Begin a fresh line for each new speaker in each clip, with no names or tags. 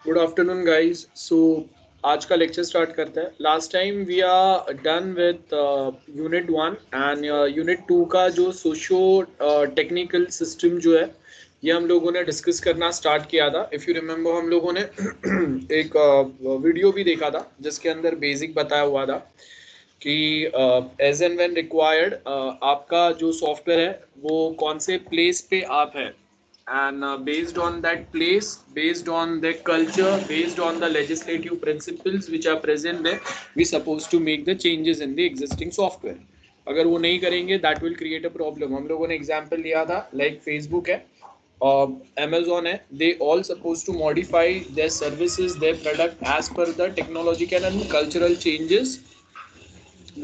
Good afternoon guys. सो आज का lecture start करते हैं। Last time we are done with unit 1 and unit 2 का जो सोशो टेक्निकल सिस्टम जो है ये हम लोगों ने डिस्कस करना स्टार्ट किया था। इफ़ यू रिमेम्बर हम लोगों ने एक वीडियो भी देखा था जिसके अंदर बेसिक बताया हुआ था कि एज एंड व्हेन रिक्वायर्ड आपका जो सॉफ्टवेयर है वो कौन से प्लेस पे आप है, and based on that place, based on their culture, based on the legislative principles which are present there, we supposed to make the changes in the existing software. अगर वो नहीं करेंगे that will create a problem. हम लोगों ने example लिया था like Facebook है और Amazon है, they all supposed to modify their services, their product as per the technological and cultural changes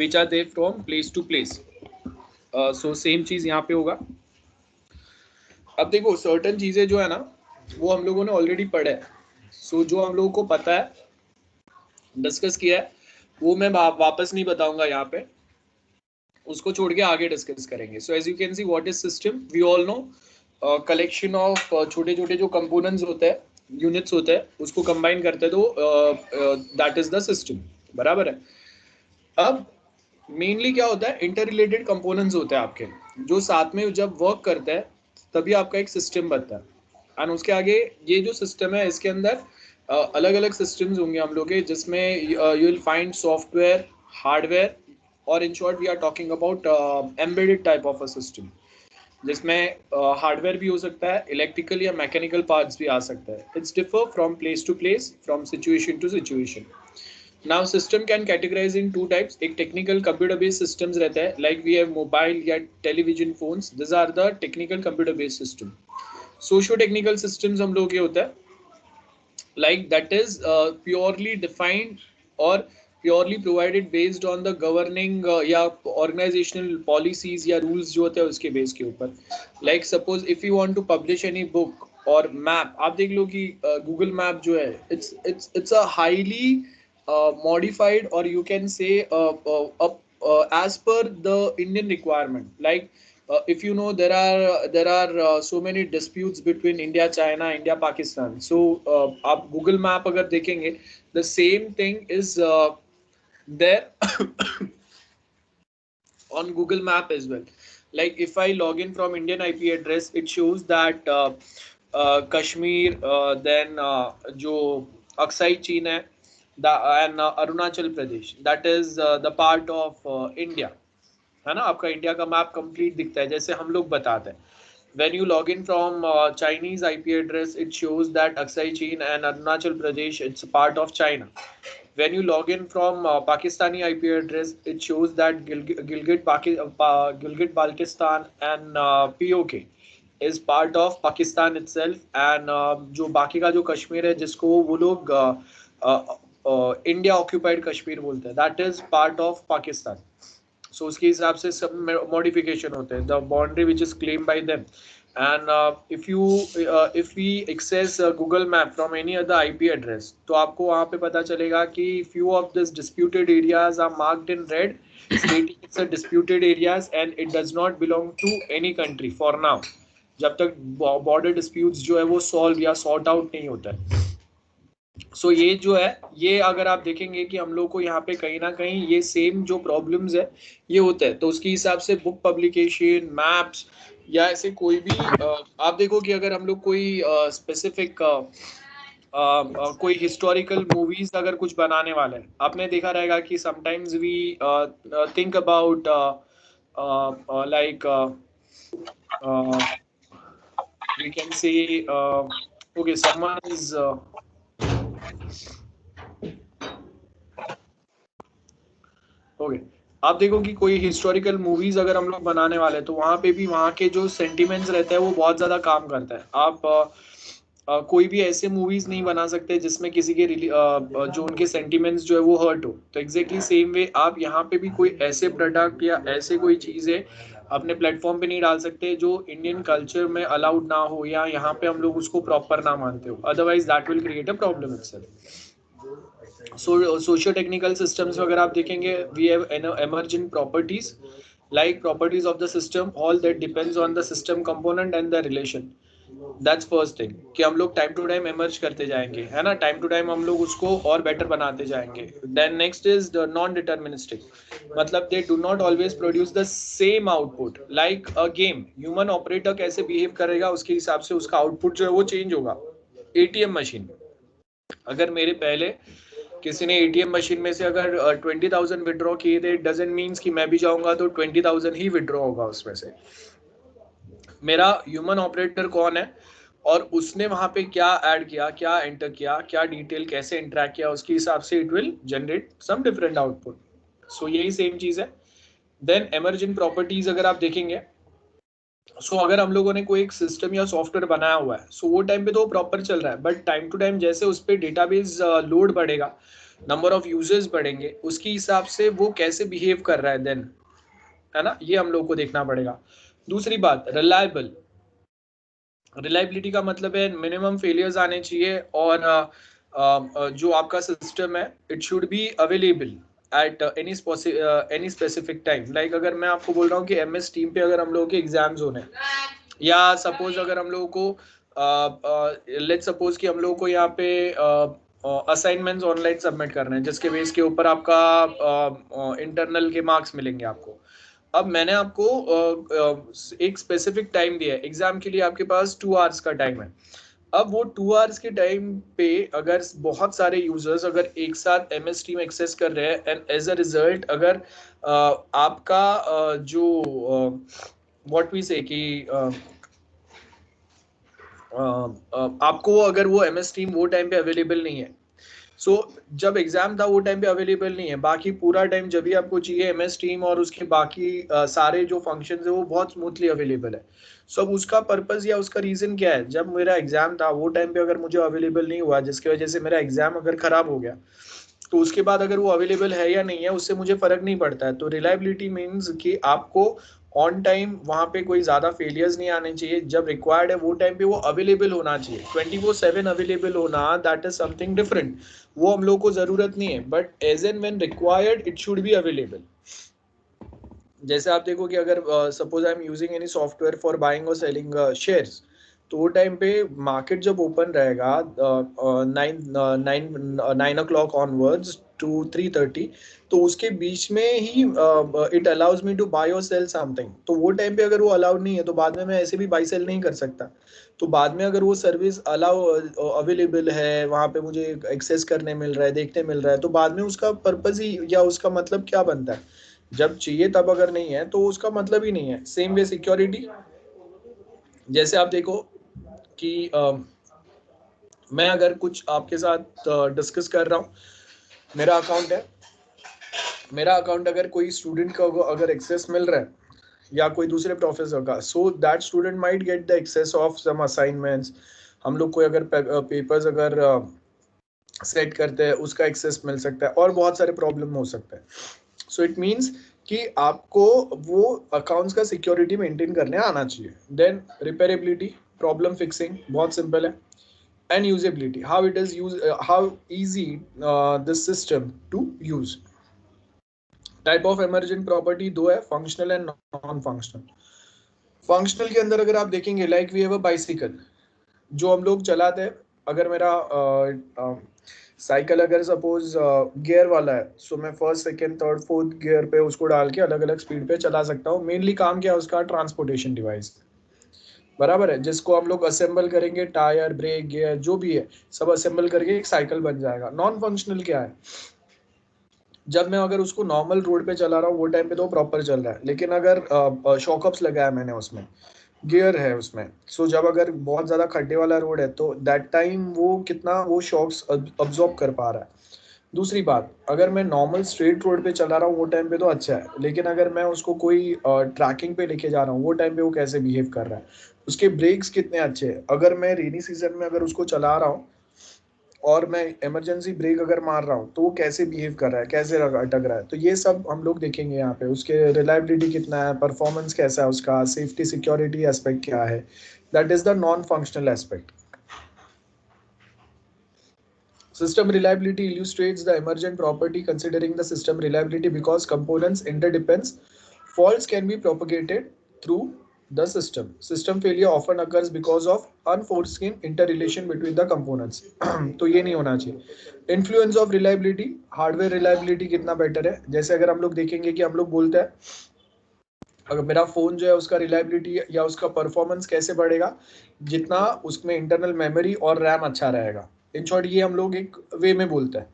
which are there from place to place. So same चीज यहाँ पे होगा। अब देखो सर्टन चीजें जो है ना वो हम लोगों ने ऑलरेडी पढ़ा है। सो जो हम लोगों को पता है, डिस्कस किया है, वो मैं वापस नहीं बताऊंगा यहाँ पे, उसको छोड़ के आगे डिस्कस करेंगे। So as you can see what is system, we all know collection of छोटे छोटे जो कंपोनेंट्स होते हैं, यूनिट्स होते हैं, उसको कंबाइन करते हैं तो दैट इज द सिस्टम। बराबर है। अब मेनली क्या होता है, इंटर रिलेटेड कंपोनेंट्स होते हैं आपके जो साथ में जब वर्क करते हैं तभी आपका एक सिस्टम बनता है। एंड उसके आगे ये जो सिस्टम है इसके अंदर अलग अलग सिस्टम्स होंगे हम लोग के, जिसमें you will find software, hardware, और in short we are talking about embedded type of a system, जिसमें हार्डवेयर भी हो सकता है, इलेक्ट्रिकल या मैकेनिकल पार्ट्स भी आ सकता है। It's differ from place to place, from situation to situation. Now system can categorise in two types. एक टेक्निकल कंप्यूटर बेस्ड सिस्टम्स रहता है, लाइक वी हैव मोबाइल या television phones, this are the technical computer based system. Socio technical systems हम लोग के होता है like that is purely defined or purely provided based on the governing या organizational policies या rules जो होते हैं उसके base के ऊपर। like suppose if you want to publish any book और map, आप देख लो कि Google Map जो है it's a highly modified, or you can say as per the Indian requirement. Like if you know, there are so many disputes between India, China, India, Pakistan. So आप Google Map अगर देखेंगे, the same thing is there on Google Map as well. Like if I log in from Indian IP address, it shows that Kashmir, then जो Aksai Chin है, and Arunachal Pradesh, that is the part of India, है ना। आपका India का map complete दिखता है जैसे हम लोग बताते हैं। When you log in from Chinese IP address, it shows that Aksai Chin and Arunachal Pradesh, it's a part of China. When you log in from Pakistani IP address, it shows that Gilgit Baltistan and POK is part of Pakistan itself, and जो बाकी का जो कश्मीर है जिसको वो लोग India occupied Kashmir बोलते हैं, that is part of Pakistan. So उसके हिसाब से सब मॉडिफिकेशन होते हैं, the boundary which is claim by them. And if we access Google Map from any other IP address, तो आपको वहाँ पे पता चलेगा कि few of these disputed areas are marked in red, stating it's a disputed areas and it does not belong to any country for now, जब तक border disputes जो है वो सॉल्व या सॉर्ट आउट नहीं होता है। सो ये जो है, ये अगर आप देखेंगे कि हम लोग को यहाँ पे कहीं ना कहीं ये सेम जो प्रॉब्लम्स है ये होता है, तो उसके हिसाब से बुक पब्लिकेशन, मैप्स, या ऐसे कोई भी आप देखो कि अगर हम लोग कोई स्पेसिफिक कोई हिस्टोरिकल मूवीज अगर कुछ बनाने वाले हैं, आपने देखा रहेगा कि sometimes we think about like we can say okay, someone is okay आप देखो कि कोई हिस्टोरिकल मूवीज अगर हम लोग बनाने वाले तो वहाँ पे भी वहाँ के जो सेंटिमेंट्स रहते हैं वो बहुत ज़्यादा काम करता है। आप कोई भी ऐसे मूवीज नहीं बना सकते जिसमें किसी के जो उनके सेंटिमेंट्स जो है वो हर्ट हो। तो एग्जैक्टली सेम वे आप यहाँ पे भी कोई ऐसे प्रोडक्ट या ऐसे कोई चीज़ें अपने प्लेटफॉर्म पे नहीं डाल सकते जो इंडियन कल्चर में अलाउड ना हो या यहाँ पे हम लोग उसको प्रॉपर ना मानते हो, otherwise that will create a problem itself. Socio technical systems में अगर आप देखेंगे, we have emergent properties like properties of the system, all that depends on the system component and the relation. That's first thing कि हम लोग time to time emerge करते जाएंगे, है ना, टाइम टू टाइम हम लोग उसको और बेटर बनाते जाएंगे. Then next is the non deterministic, मतलब they do not always produce the same output. Like a game, human operator कैसे बिहेव करेगा उसके हिसाब से उसका आउटपुट जो है वो चेंज होगा. एटीएम मशीन, अगर मेरे पहले किसी ने एटीएम मशीन में से अगर 20,000 विड्रॉ किए थे, डजेंट मीन्स कि मैं भी जाऊंगा तो 20,000 ही विड्रॉ होगा उसमें से. मेरा ह्यूमन ऑपरेटर कौन है और उसने वहां पे क्या ऐड किया, क्या एंटर किया, क्या डिटेल कैसे इंटरेक्ट किया, उसके हिसाब से it will generate some different output. So यही सेम चीज है. देन एमर्जेंट प्रॉपर्टीज अगर आप देखेंगे, सो अगर हम लोगों ने कोई एक सिस्टम या सॉफ्टवेयर बनाया हुआ है, सो वो टाइम पे तो प्रॉपर चल रहा है, बट टाइम टू टाइम जैसे उस पर डेटाबेस लोड बढ़ेगा, नंबर ऑफ यूजर्स बढ़ेंगे, उसके हिसाब से वो कैसे बिहेव कर रहा है देन, है ना, ये हम लोग को देखना पड़ेगा. दूसरी बात, रिलायबल. रिलायबिलिटी का मतलब है मिनिमम फेलियर्स आने चाहिए और जो आपका सिस्टम है it should be available at any specific time. Like अगर मैं आपको बोल रहा हूँ कि एमएस टीम पे अगर हम लोगों के एग्जाम्स होने, या सपोज अगर हम लोगों को लेट्स सपोज कि हम लोगों को यहाँ पे असाइनमेंट्स ऑनलाइन सबमिट करने हैं जिसके बेस के ऊपर आपका इंटरनल के मार्क्स मिलेंगे आपको. अब मैंने आपको एक स्पेसिफिक टाइम दिया है एग्जाम के लिए, आपके पास 2 आवर्स का टाइम है. अब वो 2 आवर्स के टाइम पे अगर बहुत सारे यूजर्स अगर एक साथ एमएस टीम एक्सेस कर रहे हैं एंड एज अ रिजल्ट अगर आपका जो व्हाट वी से कि आपको अगर वो एमएस टीम वो टाइम पे अवेलेबल नहीं है, सो जब एग्जाम था वो टाइम पे अवेलेबल नहीं है, बाकी पूरा टाइम जब भी आपको चाहिए एमएस टीम और उसके बाकी सारे जो फंक्शंस है वो बहुत स्मूथली अवेलेबल है. सो अब उसका पर्पस या उसका रीजन क्या है, जब मेरा एग्जाम था वो टाइम पे अगर मुझे अवेलेबल नहीं हुआ जिसकी वजह से मेरा एग्जाम अगर खराब हो गया, तो उसके बाद अगर वो अवेलेबल है या नहीं है उससे मुझे फर्क नहीं पड़ता है. तो रिलायबिलिटी मीन्स कि आपको ऑन टाइम वहां पे कोई ज्यादा फेलियर्स नहीं आने चाहिए, जब रिक्वायर्ड है वो टाइम पे वो अवेलेबल होना चाहिए. 24/7 अवेलेबल होना दैट इज समथिंग डिफरेंट, वो हम लोग को जरूरत नहीं है, but as and when required it should be available. जैसे आप देखो कि अगर suppose I am using any software for buying और सेलिंग शेयर्स, तो वो टाइम पे मार्केट जब ओपन रहेगा 9 o'clock ऑनवर्ड्स टू 3:30, तो उसके बीच में ही it allows me to buy और सेल समथिंग. तो वो टाइम पे अगर वो अलाउड नहीं है तो बाद में मैं ऐसे भी बाई सेल नहीं कर सकता. तो बाद में अगर वो सर्विस अलाउ अवेलेबल है, वहाँ पे मुझे एक्सेस करने मिल रहा है, देखने मिल रहा है, तो बाद में उसका पर्पज ही या उसका मतलब क्या बनता है. जब चाहिए तब अगर नहीं है तो उसका मतलब ही नहीं है. सेम वे सिक्योरिटी, जैसे आप देखो कि मैं अगर कुछ आपके साथ डिस्कस कर रहा हूँ, मेरा अकाउंट है, मेरा अकाउंट अगर कोई स्टूडेंट का अगर एक्सेस मिल रहा है या कोई दूसरे प्रोफेसर का, so that student might get the access of some assignments. हम लोग कोई अगर पेपर्स अगर सेट करते हैं उसका एक्सेस मिल सकता है और बहुत सारे प्रॉब्लम हो सकते हैं. सो इट मीन्स कि आपको वो अकाउंट्स का सिक्योरिटी मेंटेन करने आना चाहिए. देन रिपेरेबिलिटी, प्रॉब्लम फिक्सिंग बहुत सिंपल है. And usability, how it is use, how easy this system to use. Type of emergent property दो है, functional and non functional. Functional के अंदर अगर आप देखेंगे like we have a bicycle जो हम लोग चलाते हैं. अगर मेरा साइकिल अगर सपोज गियर वाला है, सो मैं first second third fourth gear पे उसको डाल के अलग अलग स्पीड पे चला सकता हूँ. मेनली काम क्या है उसका, ट्रांसपोर्टेशन डिवाइस, बराबर है, जिसको हम लोग असेंबल करेंगे, टायर ब्रेक गियर जो भी है सब असेंबल करके एक साइकिल बन जाएगा. नॉन फंक्शनल क्या है, जब मैं अगर उसको नॉर्मल रोड पे चला रहा हूँ वो टाइम पे तो प्रॉपर चल रहा है, लेकिन अगर शॉकअप्स लगाया मैंने उसमें, गियर है उसमें, सो जब अगर बहुत ज़्यादा खड्डे वाला रोड है तो दैट टाइम वो कितना वो शॉक्स अब्जॉर्ब कर पा रहा है. दूसरी बात, अगर मैं नॉर्मल स्ट्रेट रोड पे चला रहा हूँ वो टाइम पे तो अच्छा है, लेकिन अगर मैं उसको कोई ट्रैकिंग पे लेके जा रहा हूँ वो टाइम पे वो कैसे बिहेव कर रहा है, उसके ब्रेक्स कितने अच्छे हैं. अगर मैं रेनी सीजन में अगर उसको चला रहा हूँ और मैं इमरजेंसी ब्रेक अगर मार रहा हूँ तो वो कैसे बिहेव कर रहा है, कैसे अटक रहा है. तो ये सब हम लोग देखेंगे यहाँ पे. उसके रिलायबिलिटी कितना है, परफॉर्मेंस कैसा है उसका, सेफ्टी सिक्योरिटी एस्पेक्ट क्या है, that is the non functional aspect. System reliability illustrates the emergent property considering the system reliability because components interdepends. Faults can be propagated through the system failure often occurs because of unforeseen interrelation between the components. तो ये नहीं होना चाहिए. Influence of reliability, hardware reliability कितना better है. जैसे अगर हम लोग देखेंगे कि हम लोग बोलते हैं अगर मेरा फोन जो है उसका रिलायबिलिटी या उसका परफॉर्मेंस कैसे बढ़ेगा, जितना उसमें इंटरनल मेमोरी और रैम अच्छा रहेगा. इन शॉर्ट ये हम लोग एक वे में बोलते हैं.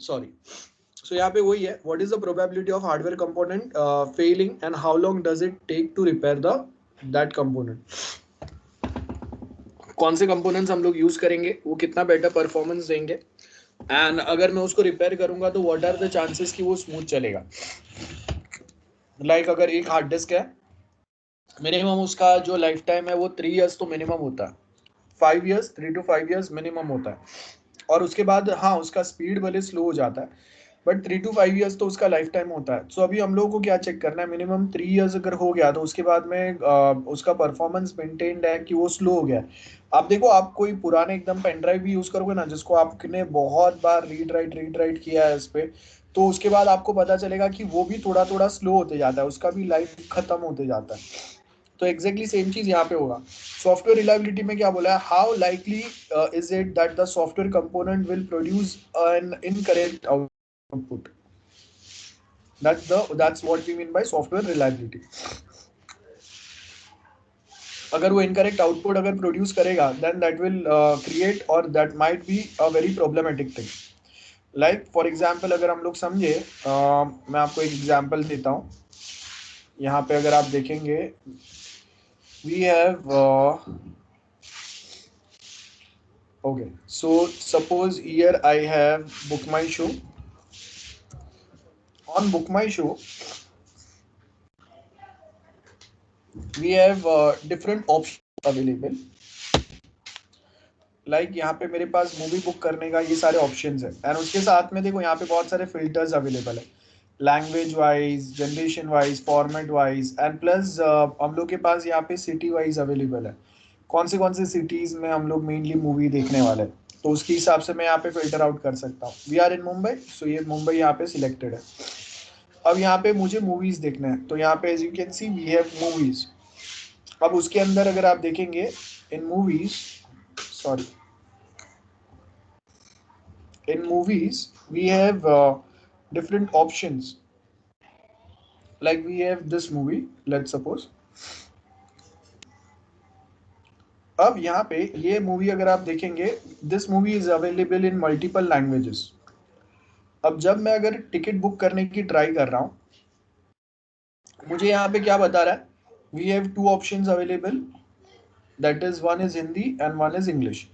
सॉरी. सो यहाँ पे वही है, what is the probability of hardware component failing and how long does it take to repair the that component. कौन से कंपोनेंट्स हम लोग यूज करेंगे, वो कितना बेटर परफॉर्मेंस देंगे, एंड अगर मैं उसको रिपेयर करूंगा तो व्हाट आर द चांसेस कि वो स्मूथ चलेगा. लाइक अगर एक हार्ड डिस्क है, मिनिमम उसका जो लाइफ टाइम है वो 3 years तो मिनिमम होता है. 5 years, 3 to 5 years मिनिमम होता है. और उसके बाद हाँ उसका स्पीड भले स्लो हो जाता है, बट 3 to 5 years तो उसका लाइफ टाइम होता है. सो अभी हम लोगों को क्या चेक करना है, मिनिमम 3 years अगर हो गया तो उसके बाद में उसका परफॉर्मेंस मेंटेन्ड है कि वो स्लो हो गया. आप देखो, आप कोई पुराने एकदम पेन ड्राइव भी यूज करोगे ना, जिसको आपने बहुत बार रीड राइट किया है इस पे, तो उसके बाद आपको पता चलेगा कि वो भी थोड़ा थोड़ा स्लो होते जाता है, उसका भी लाइफ खत्म होते जाता है. तो एग्जैक्टली सेम चीज यहाँ पे होगा. सॉफ्टवेयर रिलायबिलिटी में क्या बोला है, how likely is it that the software component will produce an incorrect output. That's what we mean by software reliability. अगर वो इनकरेक्ट आउटपुट अगर प्रोड्यूस करेगा, देन दैट विल क्रिएट और that might be a very problematic thing. Like for example अगर हम लोग समझे, मैं आपको एक एग्जाम्पल देता हूँ. यहाँ पे अगर आप देखेंगे, we have okay, so suppose here I have book my show. On book my show we have different options available. Like यहाँ पे मेरे पास मूवी बुक करने का ये सारे ऑप्शंस है, एंड उसके साथ में देखो यहाँ पे बहुत सारे फिल्टर्स अवेलेबल है, language wise, generation wise, format wise, and plus हम लोग के पास यहाँ पे सिटी वाइज अवेलेबल है. कौन से सिटीज में हम लोग मेनली मूवी देखने वाले हैं, तो उसके हिसाब से मैं यहाँ पे फिल्टर आउट कर सकता हूँ. वी आर इन मुंबई, सो ये मुंबई यहाँ पे सिलेक्टेड है. अब यहाँ पे मुझे मूवीज देखना है, तो यहाँ पे as you can see we have movies. अब उसके अंदर अगर आप देखेंगे in movies, sorry, in movies we have different options. Like we have this movie, let's suppose. अब यहाँ पे ये मूवी अगर आप देखेंगे, this movie is available in multiple languages. अब जब मैं अगर टिकट बुक करने की ट्राई कर रहा हूँ, मुझे यहाँ पे क्या बता रहा है, we have 2 options available, that is one is Hindi and one is English.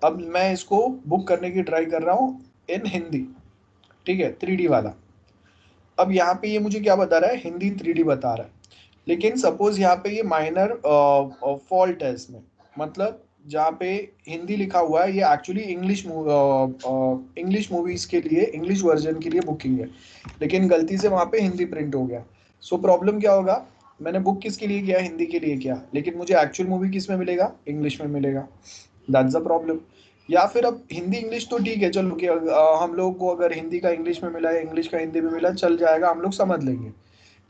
अब मैं इसको बुक करने की ट्राई कर रहा हूँ इन हिंदी, ठीक है, 3D वाला. अब यहाँ पे ये मुझे क्या बता रहा है, हिंदी 3D बता रहा है. लेकिन सपोज यहाँ पे ये माइनर फॉल्ट है इसमें, मतलब जहाँ पे हिंदी लिखा हुआ है ये एक्चुअली इंग्लिश मूवीज के लिए, इंग्लिश वर्जन के लिए बुकिंग है, लेकिन गलती से वहाँ पे हिंदी प्रिंट हो गया. सो प्रॉब्लम क्या होगा, मैंने बुक किसके लिए किया, हिंदी के लिए किया, लेकिन मुझे एक्चुअल मूवी किस में मिलेगा, इंग्लिश में मिलेगा. That's the problem. या फिर अब हिंदी इंग्लिश तो ठीक है, चलो कि हम लोग को अगर हिंदी का इंग्लिश में मिला है, इंग्लिश का हिंदी में मिला, चल जाएगा, हम लोग समझ लेंगे.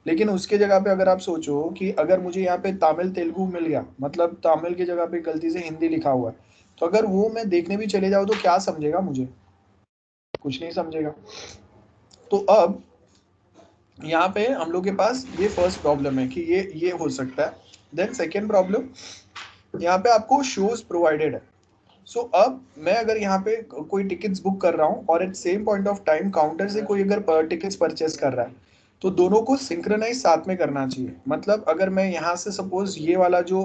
लेकिन उसके जगह पे अगर आप सोचो कि अगर मुझे यहाँ पे तमिल तेलुगु मिल गया, मतलब तमिल की जगह पे गलती से हिंदी लिखा हुआ है, तो अगर वो मैं देखने भी चले जाऊँ तो क्या समझेगा मुझे, कुछ नहीं समझेगा. तो अब यहाँ पे हम लोग के पास ये फर्स्ट प्रॉब्लम है कि ये हो सकता है. देन सेकेंड प्रॉब्लम, यहाँ पे आपको शोज प्रोवाइडेड है. सो अब मैं अगर यहाँ पे कोई टिकट्स बुक कर रहा हूँ और at same point of time counter से कोई अगर टिकट्स परचेस कर रहा है, तो दोनों को सिंक्रोनाइज साथ में करना चाहिए. मतलब अगर मैं यहाँ से सपोज ये वाला जो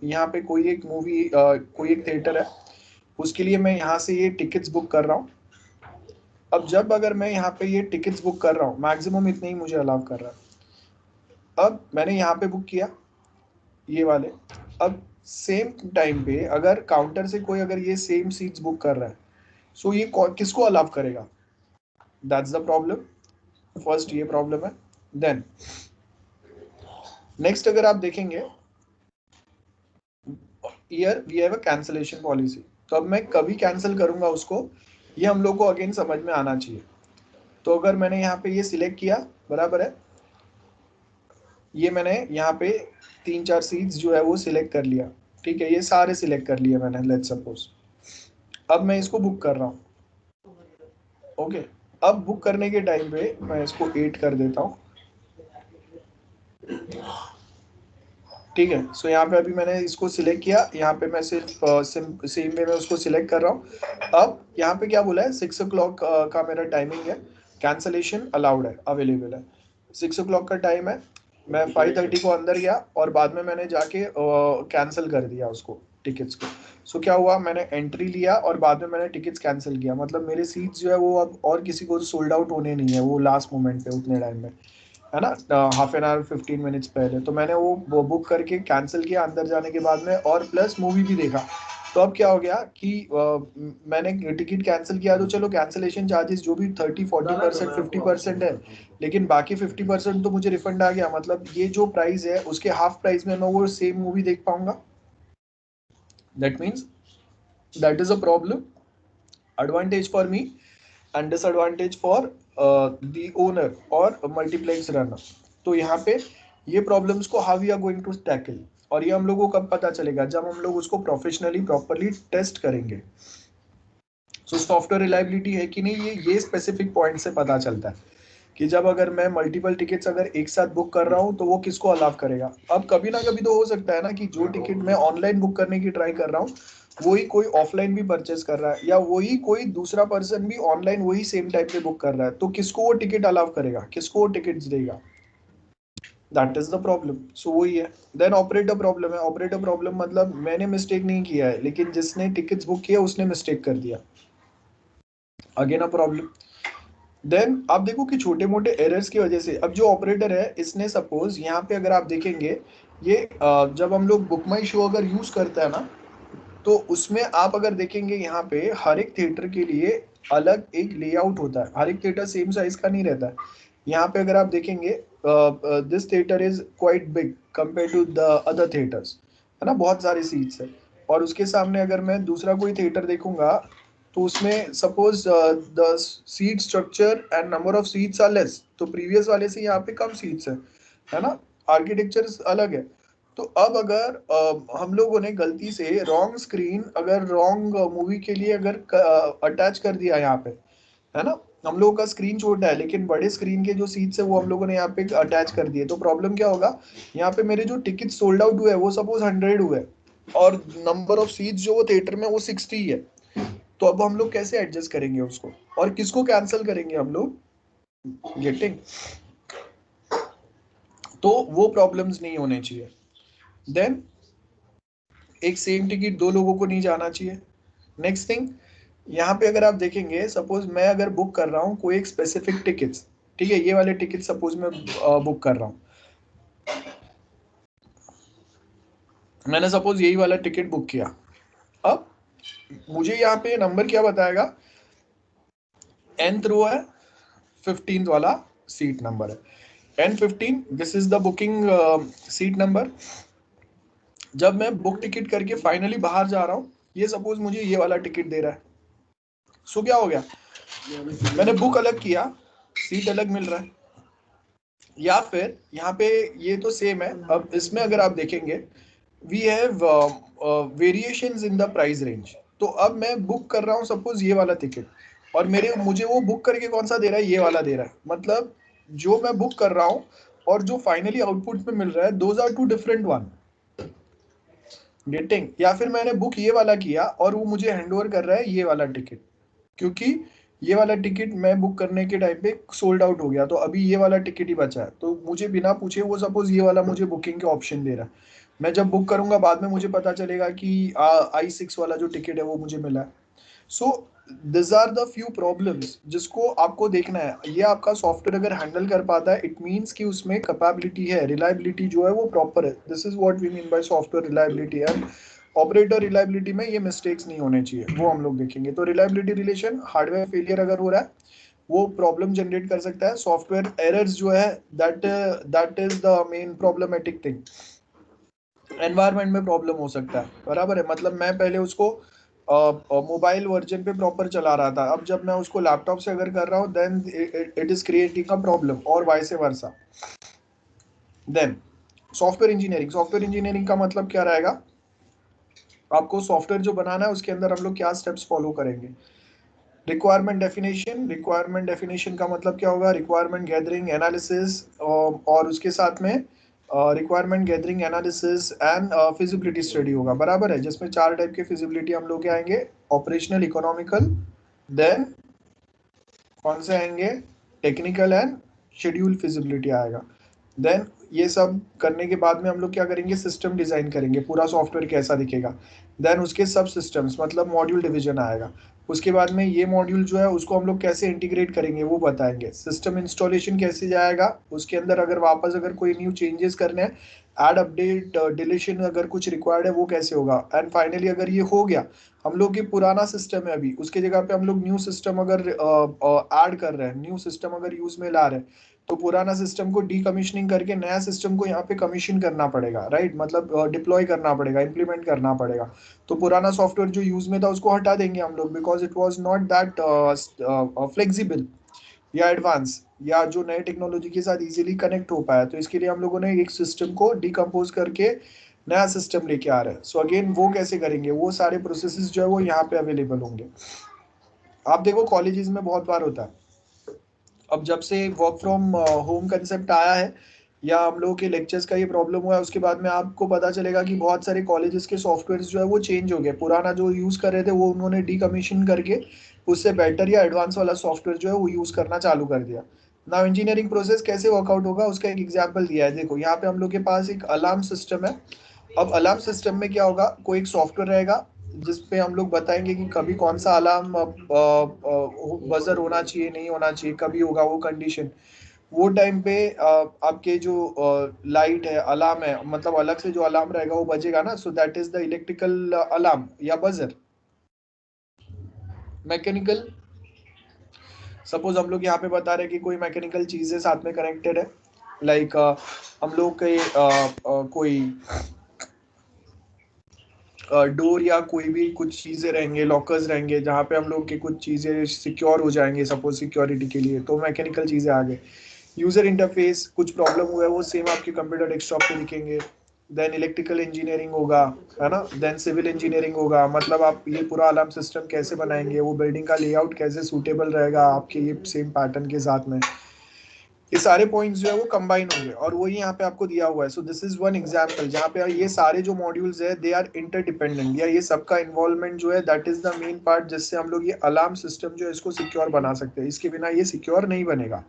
यहाँ पे कोई एक मूवी, कोई एक थिएटर है, उसके लिए मैं यहाँ से ये टिकट्स बुक कर रहा हूँ. अब जब अगर मैं यहाँ पे ये टिकट्स बुक कर रहा हूँ, मैक्सिमम इतने ही मुझे अलाउ कर रहा है. अब मैंने यहाँ पे बुक किया ये वाले. अब सेम टाइम पे अगर काउंटर से कोई अगर ये सेम सीट्स बुक कर रहा है, सो ये किसको अलाउ करेगा, दैट्स द प्रॉब्लम. फर्स्ट ये प्रॉब्लम है. देन नेक्स्ट अगर आप देखेंगे, here we have a cancellation policy. तो अब मैं कभी कैंसिल करूंगा उसको, ये हम लोग को अगेन समझ में आना चाहिए. तो अगर मैंने यहाँ पे ये सिलेक्ट किया, बराबर है,
ये मैंने यहाँ पे 3-4 सीट्स जो है वो सिलेक्ट कर लिया, ठीक है, ये सारे सिलेक्ट कर लिए मैंने, लेट्स सपोज। अब मैं इसको बुक कर रहा हूँ, ओके। अब बुक करने के टाइम पे मैं इसको 8 कर देता हूँ, ठीक है। सो यहाँ पे अभी मैंने इसको सिलेक्ट किया, यहाँ पे मैं सिर्फ सेम वे में उसको सिलेक्ट कर रहा हूँ। अब यहाँ पे क्या बोला है, 6 o'clock का मेरा टाइमिंग है, कैंसलेशन अलाउड है, अवेलेबल है। 6 o'clock का टाइम है, मैं 5:30 को अंदर गया और बाद में मैंने जाके कैंसिल कर दिया उसको, टिकट्स को। सो क्या हुआ, मैंने एंट्री लिया और बाद में मैंने टिकट्स कैंसिल किया, मतलब मेरे सीट्स जो है वो अब और किसी को सोल्ड आउट होने नहीं है, वो लास्ट मोमेंट पे उतने टाइम में, है ना, हाफ एन आवर 15 मिनट्स पहले। तो मैंने वो बुक करके कैंसिल किया अंदर जाने के बाद में, और प्लस मूवी भी देखा। तो अब क्या हो गया कि मैंने टिकट कैंसिल किया, तो चलो कैंसिलेशन चार्जेस जो भी 30-40% 50% है, लेकिन बाकी 50% तो मुझे रिफंड आ गया, मतलब ये जो प्राइस है उसके हाफ प्राइस में मैं वो सेम मूवी देख पाऊंगा। That means that is a problem, advantage for me and disadvantage for the owner or multiplex runner। तो यहाँ पे ये प्रॉब्लम्स को how we are going to tackle, और ये हम लोगों को कब पता चलेगा, जब हम लोग उसको प्रोफेशनली प्रॉपरली टेस्ट करेंगे। सो सॉफ्टवेयर रिलायबिलिटी है कि नहीं, ये स्पेसिफिक पॉइंट से पता चलता है कि जब अगर मैं मल्टीपल टिकट्स अगर एक साथ बुक कर रहा हूँ तो वो किसको अलाउ करेगा। अब कभी ना कभी तो हो सकता है ना कि जो टिकट मैं ऑनलाइन बुक करने की ट्राई कर रहा हूँ वही कोई ऑफलाइन भी परचेस कर रहा है, या वही कोई दूसरा पर्सन भी ऑनलाइन वही सेम टाइम पे बुक कर रहा है, तो किसको वो टिकट अलाउ करेगा, किसको वो टिकट्स देगा। That is the problem. So वही है। देन ऑपरेटर प्रॉब्लम है। ऑपरेटर प्रॉब्लम मतलब मैंने मिस्टेक नहीं किया है, लेकिन जिसने टिकट्स बुक किया उसने मिस्टेक कर दिया, अगेन अ प्रॉब्लम। देन आप देखो कि छोटे मोटे एरर्स की वजह से अब जो ऑपरेटर है इसने सपोज यहाँ पे अगर आप देखेंगे, ये जब हम लोग बुक माई शो अगर यूज करते हैं ना, तो उसमें आप अगर देखेंगे यहाँ पे हर एक थिएटर के लिए अलग एक लेआउट होता है, हर एक थिएटर सेम साइज का नहीं रहता है। यहाँ पे अगर आप देखेंगे this theatre is quite big compare to the other theatres, है ना, बहुत सारी सीट्स है। और उसके सामने अगर मैं दूसरा कोई थिएटर देखूंगा तो उसमें suppose the seat structure and number of seats are less, तो प्रीवियस वाले से यहाँ पे कम सीट्स है ना, आर्किटेक्चर अलग है। तो अब अगर हम लोगों ने गलती से रॉन्ग स्क्रीन अगर रॉन्ग मूवी के लिए अगर अटैच कर दिया यहाँ पे, है ना, हम लोगों का स्क्रीन छोटा है लेकिन बड़े स्क्रीन के जो सीट्स है वो हम लोगों ने यहाँ पे अटैच कर दिए, तो प्रॉब्लम क्या होगा, यहाँ पे मेरे जो टिकट सोल्ड आउट हुए वो सपोज 100 हुए और नंबर ऑफ सीट्स जो वो थिएटर में वो 60 है। तो अब हम लोग कैसे एडजस्ट करेंगे उसको, और किसको कैंसिल करेंगे हम लोग, गेटिंग। तो वो प्रॉब्लम्स नहीं होने चाहिए। देन एक सेम टिकट दो लोगों को नहीं जाना चाहिए। नेक्स्ट थिंग, यहाँ पे अगर आप देखेंगे सपोज मैं अगर बुक कर रहा हूँ कोई एक स्पेसिफिक टिकट्स, ठीक है, ये वाले टिकट सपोज मैं बुक कर रहा हूँ, मैंने सपोज यही वाला टिकट बुक किया। अब मुझे यहाँ पे नंबर क्या बताएगा, nth रो है, 15th वाला सीट नंबर है, N15, this is the booking seat number. जब मैं बुक टिकट करके फाइनली बाहर जा रहा हूँ, ये सपोज मुझे ये वाला टिकट दे रहा है। सो क्या हो गया, मैंने बुक अलग किया, सीट अलग मिल रहा है। या फिर यहाँ पे ये तो सेम है, अब इसमें अगर आप देखेंगे we have variations in the price range. तो अब मैं बुक कर रहा हूँ सपोज ये वाला टिकट, और मेरे मुझे वो बुक करके कौन सा दे रहा है, ये वाला दे रहा है, मतलब जो मैं बुक कर रहा हूँ और जो फाइनली आउटपुट में मिल रहा है, those are two different one, getting. या फिर मैंने बुक ये वाला किया और वो मुझे हैंड ओवर कर रहा है ये वाला टिकट, क्योंकि ये वाला टिकट मैं बुक करने के टाइम पे सोल्ड आउट हो गया, तो अभी ये वाला टिकट ही बचा है, तो मुझे बिना पूछे वो सपोज ये वाला मुझे बुकिंग के ऑप्शन दे रहा है। मैं जब बुक करूंगा बाद में मुझे पता चलेगा कि I6 वाला जो टिकट है वो मुझे मिला है। So this are the few problems जिसको आपको देखना है। ये आपका सॉफ्टवेयर अगर हैंडल कर पाता है, इट मीन्स कि उसमें कैपेबिलिटी है, रिलायबिलिटी जो है वो प्रॉपर है। This is what we mean by software reliability. And operator reliability में ये मिस्टेक्स नहीं होने चाहिए, वो हम लोग देखेंगे। तो रिलायबिलिटी रिलेशन, हार्डवेयर फेलियर अगर हो रहा है वो प्रॉब्लम जनरेट कर सकता है। सॉफ्टवेयर एरर्स जो है that that is the main problematic thing. Environment में प्रॉब्लम हो सकता है, बराबर है, मतलब मैं पहले उसको मोबाइल वर्जन पे प्रॉपर चला रहा था, अब जब मैं उसको लैपटॉप से अगर कर रहा हूँ then it is creating a problem, और vice versa. Then software engineering का मतलब क्या रहेगा, आपको सॉफ्टवेयर जो बनाना है उसके अंदर हम लोग क्या स्टेप्स फॉलो करेंगे। रिक्वायरमेंट डेफिनेशन का मतलब क्या होगा, रिक्वायरमेंट गैदरिंग एनालिसिस, और उसके साथ में requirement gathering analysis and feasibility study होगा, बराबर है, जिसमें 4 टाइप के फिजिबिलिटी हम लोग के आएंगे, ऑपरेशनल, इकोनॉमिकल, देन कौन से आएंगे, टेक्निकल एंड शेड्यूल फिजिबिलिटी आएगा। देन ये सब करने के बाद में हम लोग क्या करेंगे, सिस्टम डिजाइन करेंगे, पूरा सॉफ्टवेयर कैसा दिखेगा। देन उसके सब सिस्टम्स मतलब मॉड्यूल डिवीजन आएगा। उसके बाद में ये मॉड्यूल जो है उसको हम लोग कैसे इंटीग्रेट करेंगे वो बताएंगे। सिस्टम इंस्टॉलेशन कैसे जाएगा, उसके अंदर अगर वापस अगर कोई न्यू चेंजेस करने हैं, ऐड अपडेट डिलीशन अगर कुछ रिक्वायर्ड है वो कैसे होगा। एंड फाइनली अगर ये हो गया, हम लोग की पुराना सिस्टम है अभी, उसके जगह पे हम लोग न्यू सिस्टम अगर ऐड कर रहे हैं, न्यू सिस्टम अगर यूज में ला रहे हैं, तो पुराना सिस्टम को डीकमीशनिंग करके नया सिस्टम को यहाँ पे कमीशन करना पड़ेगा, राइट, मतलब डिप्लॉय करना पड़ेगा, इंप्लीमेंट करना पड़ेगा। तो पुराना सॉफ्टवेयर जो यूज में था उसको हटा देंगे हम लोग, because it was not that flexible या एडवांस, या जो नए टेक्नोलॉजी के साथ इजीली कनेक्ट हो पाया। तो इसके लिए हम लोगों ने एक सिस्टम को डिकम्पोज करके नया सिस्टम लेके आ रहे हैं। सो अगेन वो कैसे करेंगे, वो सारे प्रोसेसेस जो है वो यहाँ पे अवेलेबल होंगे। आप देखो कॉलेजेस में बहुत बार होता है, अब जब से वर्क फ्रॉम होम कंसेप्ट आया है या हम लोगों के लेक्चर्स का ये प्रॉब्लम हुआ है, उसके बाद में आपको पता चलेगा कि बहुत सारे कॉलेजेस के सॉफ्टवेयर जो है वो चेंज हो गए, पुराना जो यूज कर रहे थे वो उन्होंने डीकमीशन करके उससे बेटर या एडवांस वाला सॉफ्टवेयर जो है वो यूज करना चालू कर दिया। नाउ इंजीनियरिंग प्रोसेस कैसे वर्कआउट होगा उसका एक एग्जाम्पल दिया है, देखो यहाँ पे हम लोग के पास एक अलार्म सिस्टम है। अब अलार्म सिस्टम में क्या होगा, कोई एक सॉफ्टवेयर रहेगा जिसपे हम लोग बताएंगे कि कभी कौन सा अलार्म बजर होना चाहिए, नहीं होना चाहिए, कभी होगा वो कंडीशन। वो टाइम पे आपके जो लाइट है, अलार्म है, मतलब अलग से जो अलार्म रहेगा वो बजेगा ना, सो that is the electrical alarm या बजर। मैकेनिकल, सपोज हम लोग यहाँ पे बता रहे हैं कि कोई मैकेनिकल चीजें साथ में कनेक्टेड है, लाइक हम लोग के कोई डोर या कोई भी कुछ चीजें रहेंगे, लॉकर्स रहेंगे जहाँ पे हम लोग की कुछ चीजें सिक्योर हो जाएंगे, सपोज सिक्योरिटी के लिए, तो मैकेनिकल चीजें आ गई। यूजर इंटरफेस, कुछ प्रॉब्लम हुआ है वो सेम आपके कंप्यूटर डेस्कटॉप पे दिखेंगे। देन इलेक्ट्रिकल इंजीनियरिंग होगा, है ना, देन सिविल इंजीनियरिंग होगा, मतलब आप ये पूरा अलार्म सिस्टम कैसे बनाएंगे, वो बिल्डिंग का लेआउट कैसे सूटेबल रहेगा आपके ये सेम पैटर्न के साथ में। ये सारे पॉइंट्स जो है वो कंबाइन होंगे और वही यहाँ पे आपको दिया हुआ है। So this is one example जहाँ पे ये सारे जो मॉड्यूल्स है दे आर इंटरडिपेंडेंट, या ये सबका इन्वॉल्वमेंट जो है that is the main part, जिससे हम लोग ये अलार्म सिस्टम जो है इसको सिक्योर बना सकते हैं, इसके बिना ये सिक्योर नहीं बनेगा।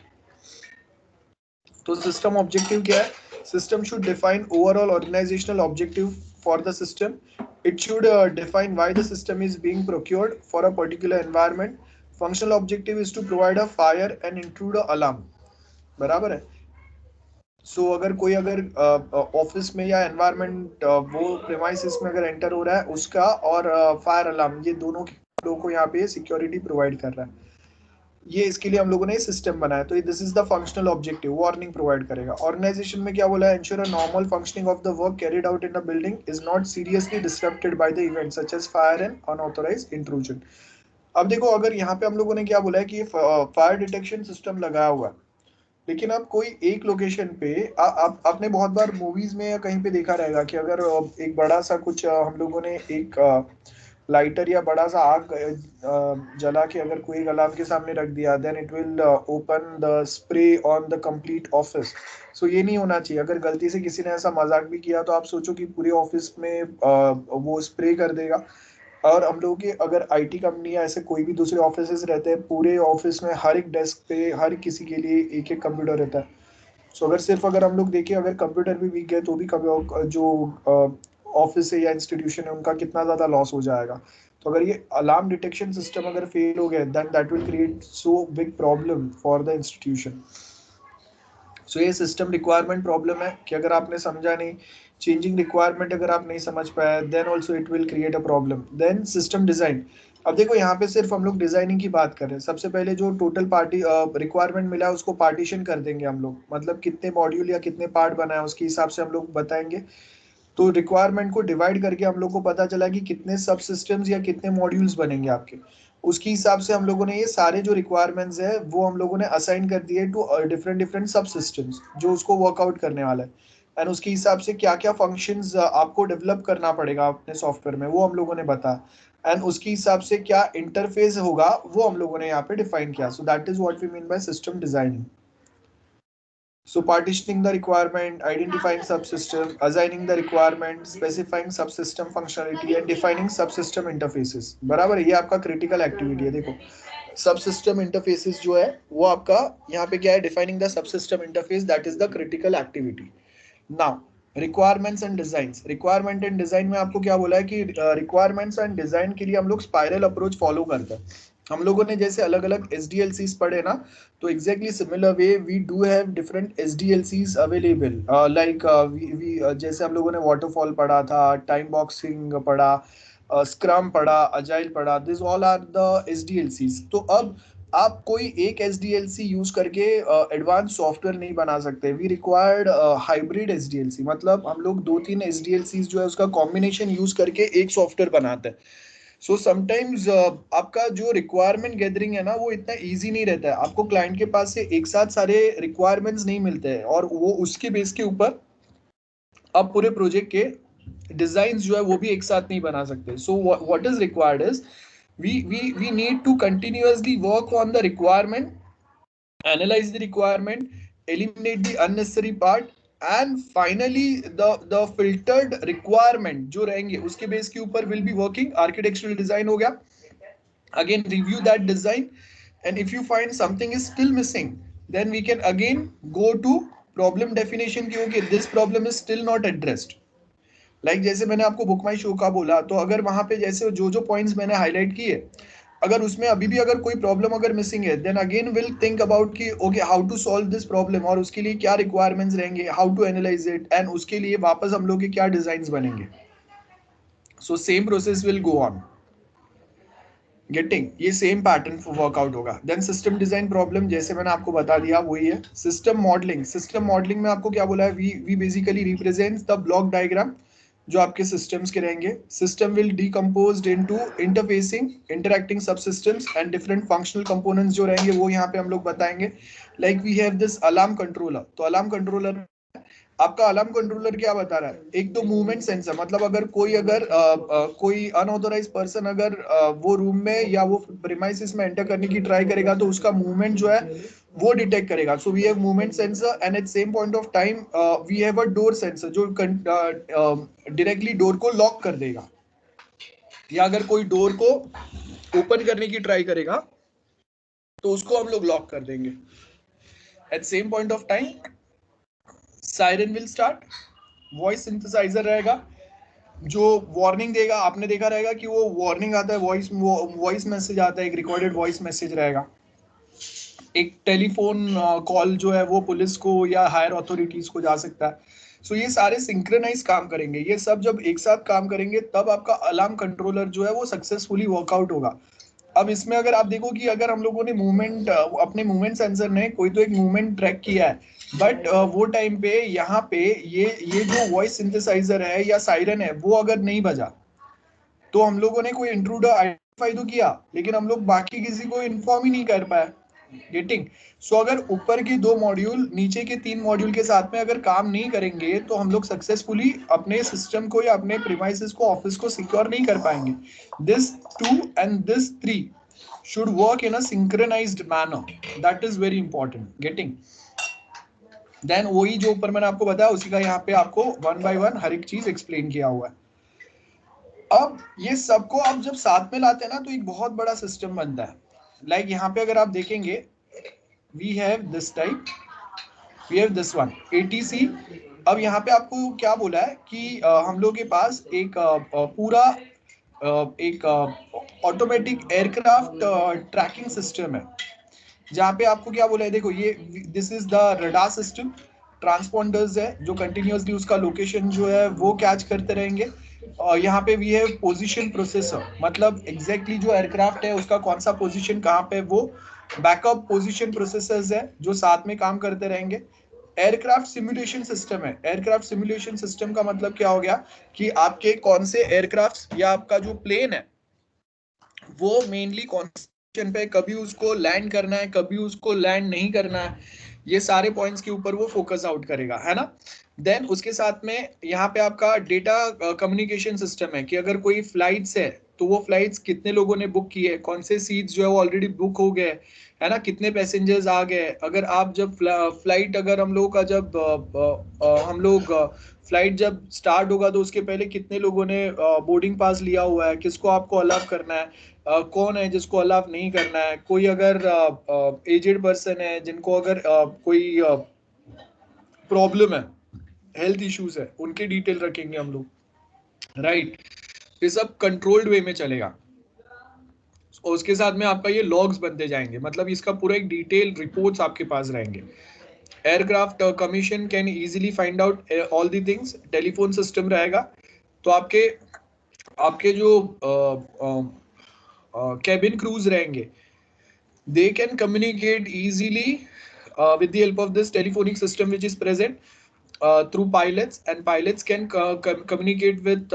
तो सिस्टम ऑब्जेक्टिव क्या है, system should define overall organisational objective for the system. It should define why the system is being procured for a particular environment. Functional objective is to provide a fire and intrude a alarm, बराबर है। सो अगर कोई अगर office में या environment वो premises में अगर एंटर हो रहा है उसका, और फायर अलार्म, ये दोनों लोगों को यहाँ पे सिक्योरिटी प्रोवाइड कर रहा है, ये इसके लिए हम लोगों ने सिस्टम बनाया। तो this is the functional objective, warning provide करेगा। ऑर्गेनाइजेशन में क्या बोला है, ensure a normal functioning of the work carried out in the building is not seriously disturbed by the event such as fire and unauthorised intrusion. अब देखो अगर यहाँ पे हम लोगों ने क्या बोला है कि फायर डिटेक्शन सिस्टम लगाया हुआ है, लेकिन आप कोई एक लोकेशन पे आप आपने बहुत बार मूवीज में या कहीं पे देखा रहेगा कि अगर एक बड़ा सा कुछ हम लोगों ने एक लाइटर या बड़ा सा आग जला के अगर कोई अलार्म के सामने रख दिया, then it will open the spray on the complete office. So ये नहीं होना चाहिए। अगर गलती से किसी ने ऐसा मजाक भी किया तो आप सोचो कि पूरे ऑफिस में वो स्प्रे कर देगा। और हम लोग के अगर आईटी कंपनी या ऐसे कोई भी दूसरे ऑफिस रहते हैं, पूरे ऑफिस में हर एक डेस्क पे हर किसी के लिए एक एक कंप्यूटर रहता है। सो अगर सिर्फ अगर हम लोग देखें अगर कंप्यूटर भी वीक गए तो भी कभी जो ऑफिस है या इंस्टीट्यूशन है उनका कितना ज़्यादा लॉस हो जाएगा। तो अगर ये अलार्म डिटेक्शन सिस्टम अगर फेल हो गया then that will create so big problem for the institution. So ये सिस्टम रिक्वायरमेंट प्रॉब्लम है कि अगर आपने समझा नहीं, चेंजिंग रिक्वायरमेंट अगर आप नहीं समझ पाए, then also it will create a problem. Then system design, अब देखो यहाँ पे सिर्फ हम लोग डिजाइनिंग की बात कर रहे हैं। सबसे पहले जो टोटल पार्टी रिक्वायरमेंट मिला है उसको पार्टीशन कर देंगे हम लोग, मतलब कितने मॉड्यूल या कितने पार्ट बनाए उसके हिसाब से हम लोग बताएंगे। तो रिक्वायरमेंट को डिवाइड करके हम लोग को पता चला कि कितने सब सिस्टम्स या कितने मॉड्यूल्स बनेंगे आपके, उसके हिसाब से हम लोगों ने ये सारे जो रिक्वायरमेंट्स है वो हम लोगों ने असाइन कर दिए टू डिफरेंट डिफरेंट सब सिस्टम्स जो उसको वर्कआउट करने वाला है। एंड उसके हिसाब से क्या क्या फंक्शंस आपको डेवलप करना पड़ेगा अपने सॉफ्टवेयर में, वो हम लोगों ने बताया। एंड उसके हिसाब से क्या इंटरफेस होगा वो हम लोगों ने यहाँ पे डिफाइन किया। So that is what we mean by system designing. So partitioning the requirement, identifying subsystem, assigning the requirement, specifying subsystem functionality and defining subsystem interfaces। बराबर है, ये आपका क्रिटिकल एक्टिविटी है। देखो सबसिस्टम इंटरफेसेस जो है वो आपका यहाँ पे क्या है, defining the subsystem interface, that is the critical activity. Now requirements and design, requirement and design में आपको क्या बोला है कि रिक्वायरमेंट्स एंड डिजाइन के लिए हम लोग स्पाइरल अप्रोच फॉलो करते हैं। हम लोगों ने जैसे अलग अलग SDLCs पढ़े ना, तो exactly similar way we do have different SDLCs available. Like जैसे हम लोगों ने वाटरफॉल पढ़ा था, टाइम बॉक्सिंग पढ़ा, स्क्रम पढ़ा, अजाइल पढ़ा, this all are the SDLCs। तो अब आप कोई एक SDLC यूज करके एडवांस सॉफ्टवेयर नहीं बना सकते। वी रिक्वायर्ड हाइब्रिड SDLC, मतलब हम लोग 2-3 SDLCs जो है उसका कॉम्बिनेशन यूज करके एक सॉफ्टवेयर बनाते हैं। सो समटाइम्स आपका जो रिक्वायरमेंट गैदरिंग है ना वो इतना इजी नहीं रहता है। आपको क्लाइंट के पास से एक साथ सारे रिक्वायरमेंट्स नहीं मिलते हैं और वो उसके बेस के ऊपर आप पूरे प्रोजेक्ट के डिजाइन जो है वो भी एक साथ नहीं बना सकते। So what is required is we need to continuously work on the requirement, analyze the requirement, eliminate the unnecessary part, and finally the filtered requirement जो रहेंगे उसके बेस के ऊपर will be working। architectural design हो गया, again review that design, and if you find something is still missing then we can again go to problem definition कि okay this problem is still not addressed। जैसे मैंने आपको book माई show का बोला, तो अगर वहां पे जैसे जो जो पॉइंट्स मैंने हाईलाइट किए, अगर उसमें अभी भी अगर कोई प्रॉब्लम अगर मिसिंग है, then again will think about कि okay how to solve this problem, और उसके लिए क्या रिक्वायरमेंट्स रहेंगे, how to analyse it, and उसके लिए वापस हम लोग के क्या डिजाइन बनेंगे। So same process will go on getting, ये सेम पैटर्न वर्कआउट होगा। देन सिस्टम डिजाइन प्रॉब्लम जैसे मैंने आपको बता दिया वही है। सिस्टम मॉडलिंग, सिस्टम मॉडलिंग में आपको क्या बोला है, we basically represents the block diagram जो आपके सिस्टम्स के रहेंगे। System will decomposed into interfacing, interacting subsystems and different functional components जो रहेंगे वो यहाँ पे हम लोग बताएंगे। Like we have this alarm controller, तो अलार्म कंट्रोलर आपका अलार्म कंट्रोलर क्या बता रहा है, एक तो मूवमेंट सेंसर, मतलब अगर कोई अनऑथोराइज पर्सन अगर वो रूम में या वो प्रीमाइसिस में एंटर करने की ट्राई करेगा तो उसका मूवमेंट जो है वो डिटेक्ट करेगा। So we have movement sensor, and at same point of time we have a door sensor जो डायरेक्टली डोर को लॉक कर देगा, या अगर कोई डोर को ओपन करने की ट्राई करेगा तो उसको हम लोग लॉक कर देंगे। At same point of time siren will start, voice synthesiser रहेगा जो वार्निंग देगा। आपने देखा रहेगा कि वो वार्निंग आता है, वॉइस मैसेज आता है, एक रिकॉर्डेड वॉइस मैसेज रहेगा। एक टेलीफोन कॉल जो है वो पुलिस को या हायर अथॉरिटीज को जा सकता है। सो ये सारे सिंक्रोनाइज काम करेंगे, ये सब जब एक साथ काम करेंगे तब आपका अलार्म कंट्रोलर जो है वो सक्सेसफुली वर्कआउट होगा। अब इसमें अगर आप देखो कि अगर हम लोगों ने मूवमेंट अपने मूवमेंट सेंसर ने कोई तो एक मूवमेंट ट्रैक किया है, बट वो टाइम पे यहाँ पे ये जो वॉइस सिंथेसाइजर है या साइरन है वो अगर नहीं बजा, तो हम लोगों ने कोई इंट्रूडर आइडेंटिफाई तो किया लेकिन हम लोग बाकी किसी को इन्फॉर्म ही नहीं कर पाए। गेटिंग? सो अगर ऊपर के 2 मॉड्यूल नीचे के 3 मॉड्यूल के साथ में अगर काम नहीं करेंगे तो हम लोग सक्सेसफुली अपने सिस्टम को या अपने प्रीमाइसेस को, ऑफिस को सिक्योर नहीं कर पाएंगे। This 2 and this 3 should work in a synchronized manner, that is very important। Getting? Then वही जो ऊपर मैंने आपको बताया उसी का यहाँ पे आपको 1 by 1 हर एक चीज एक्सप्लेन किया हुआ है। अब ये सबको आप जब साथ में लाते हैं ना तो एक बहुत बड़ा सिस्टम बनता है। लाइक यहाँ पे अगर आप देखेंगे, we have this type, we have this one ATC। अब यहाँ पे आपको क्या बोला है कि हम लोग के पास एक पूरा एक ऑटोमेटिक एयरक्राफ्ट ट्रैकिंग सिस्टम है, जहाँ पे आपको क्या बोला है, देखो ये this is the radar system, transponders है जो कंटिन्यूअसली उसका लोकेशन जो है वो कैच करते रहेंगे। और यहाँ पे वी हैव पोजीशन प्रोसेसर, मतलब एग्जैक्टली जो एयरक्राफ्ट है उसका कौन सा पोजीशन कहाँ पे, वो बैकअप पोजीशन प्रोसेसर्स है जो साथ में काम करते रहेंगे। एयरक्राफ्ट सिमुलेशन सिस्टम है। एयरक्राफ्ट सिमुलेशन सिस्टम का मतलब क्या हो गया कि आपके कौन से एयरक्राफ्ट या आपका जो प्लेन है वो मेनली कौन पे, कभी उसको लैंड करना है, कभी उसको लैंड नहीं करना है, ये सारे पॉइंट्स के ऊपर वो फोकस आउट करेगा, है ना। देन उसके साथ में यहाँ पे आपका डेटा कम्युनिकेशन सिस्टम है कि अगर कोई फ्लाइट्स है तो वो फ्लाइट्स कितने लोगों ने बुक की है, कौन से सीट्स जो है वो ऑलरेडी बुक हो गए, है ना, कितने पैसेंजर्स आ गए। अगर आप जब फ्लाइट अगर हम लोग का जब हम लोग फ्लाइट जब स्टार्ट होगा तो उसके पहले कितने लोगों ने बोर्डिंग पास लिया हुआ है, किसको आपको अलाउ करना है, कौन है जिसको अलाउ नहीं करना है, कोई अगर एजेड पर्सन है जिनको अगर कोई प्रॉब्लम है, हेल्थ इश्यूज है, उनके डिटेल रखेंगे हम लोग, राइट। ये सब कंट्रोल्ड वे में चलेगा और उसके साथ में आपका ये लॉग्स बनते जाएंगे, मतलब इसका पूरा एक डिटेल रिपोर्ट्स आपके पास रहेंगे। Aircraft commission can easily find out all the things, telephone system रहेगा। तो आपके आपके जो कैबिन क्रूज रहेंगे, they can communicate easily with the help of this telephonic system which is present through pilots, and pilots can communicate with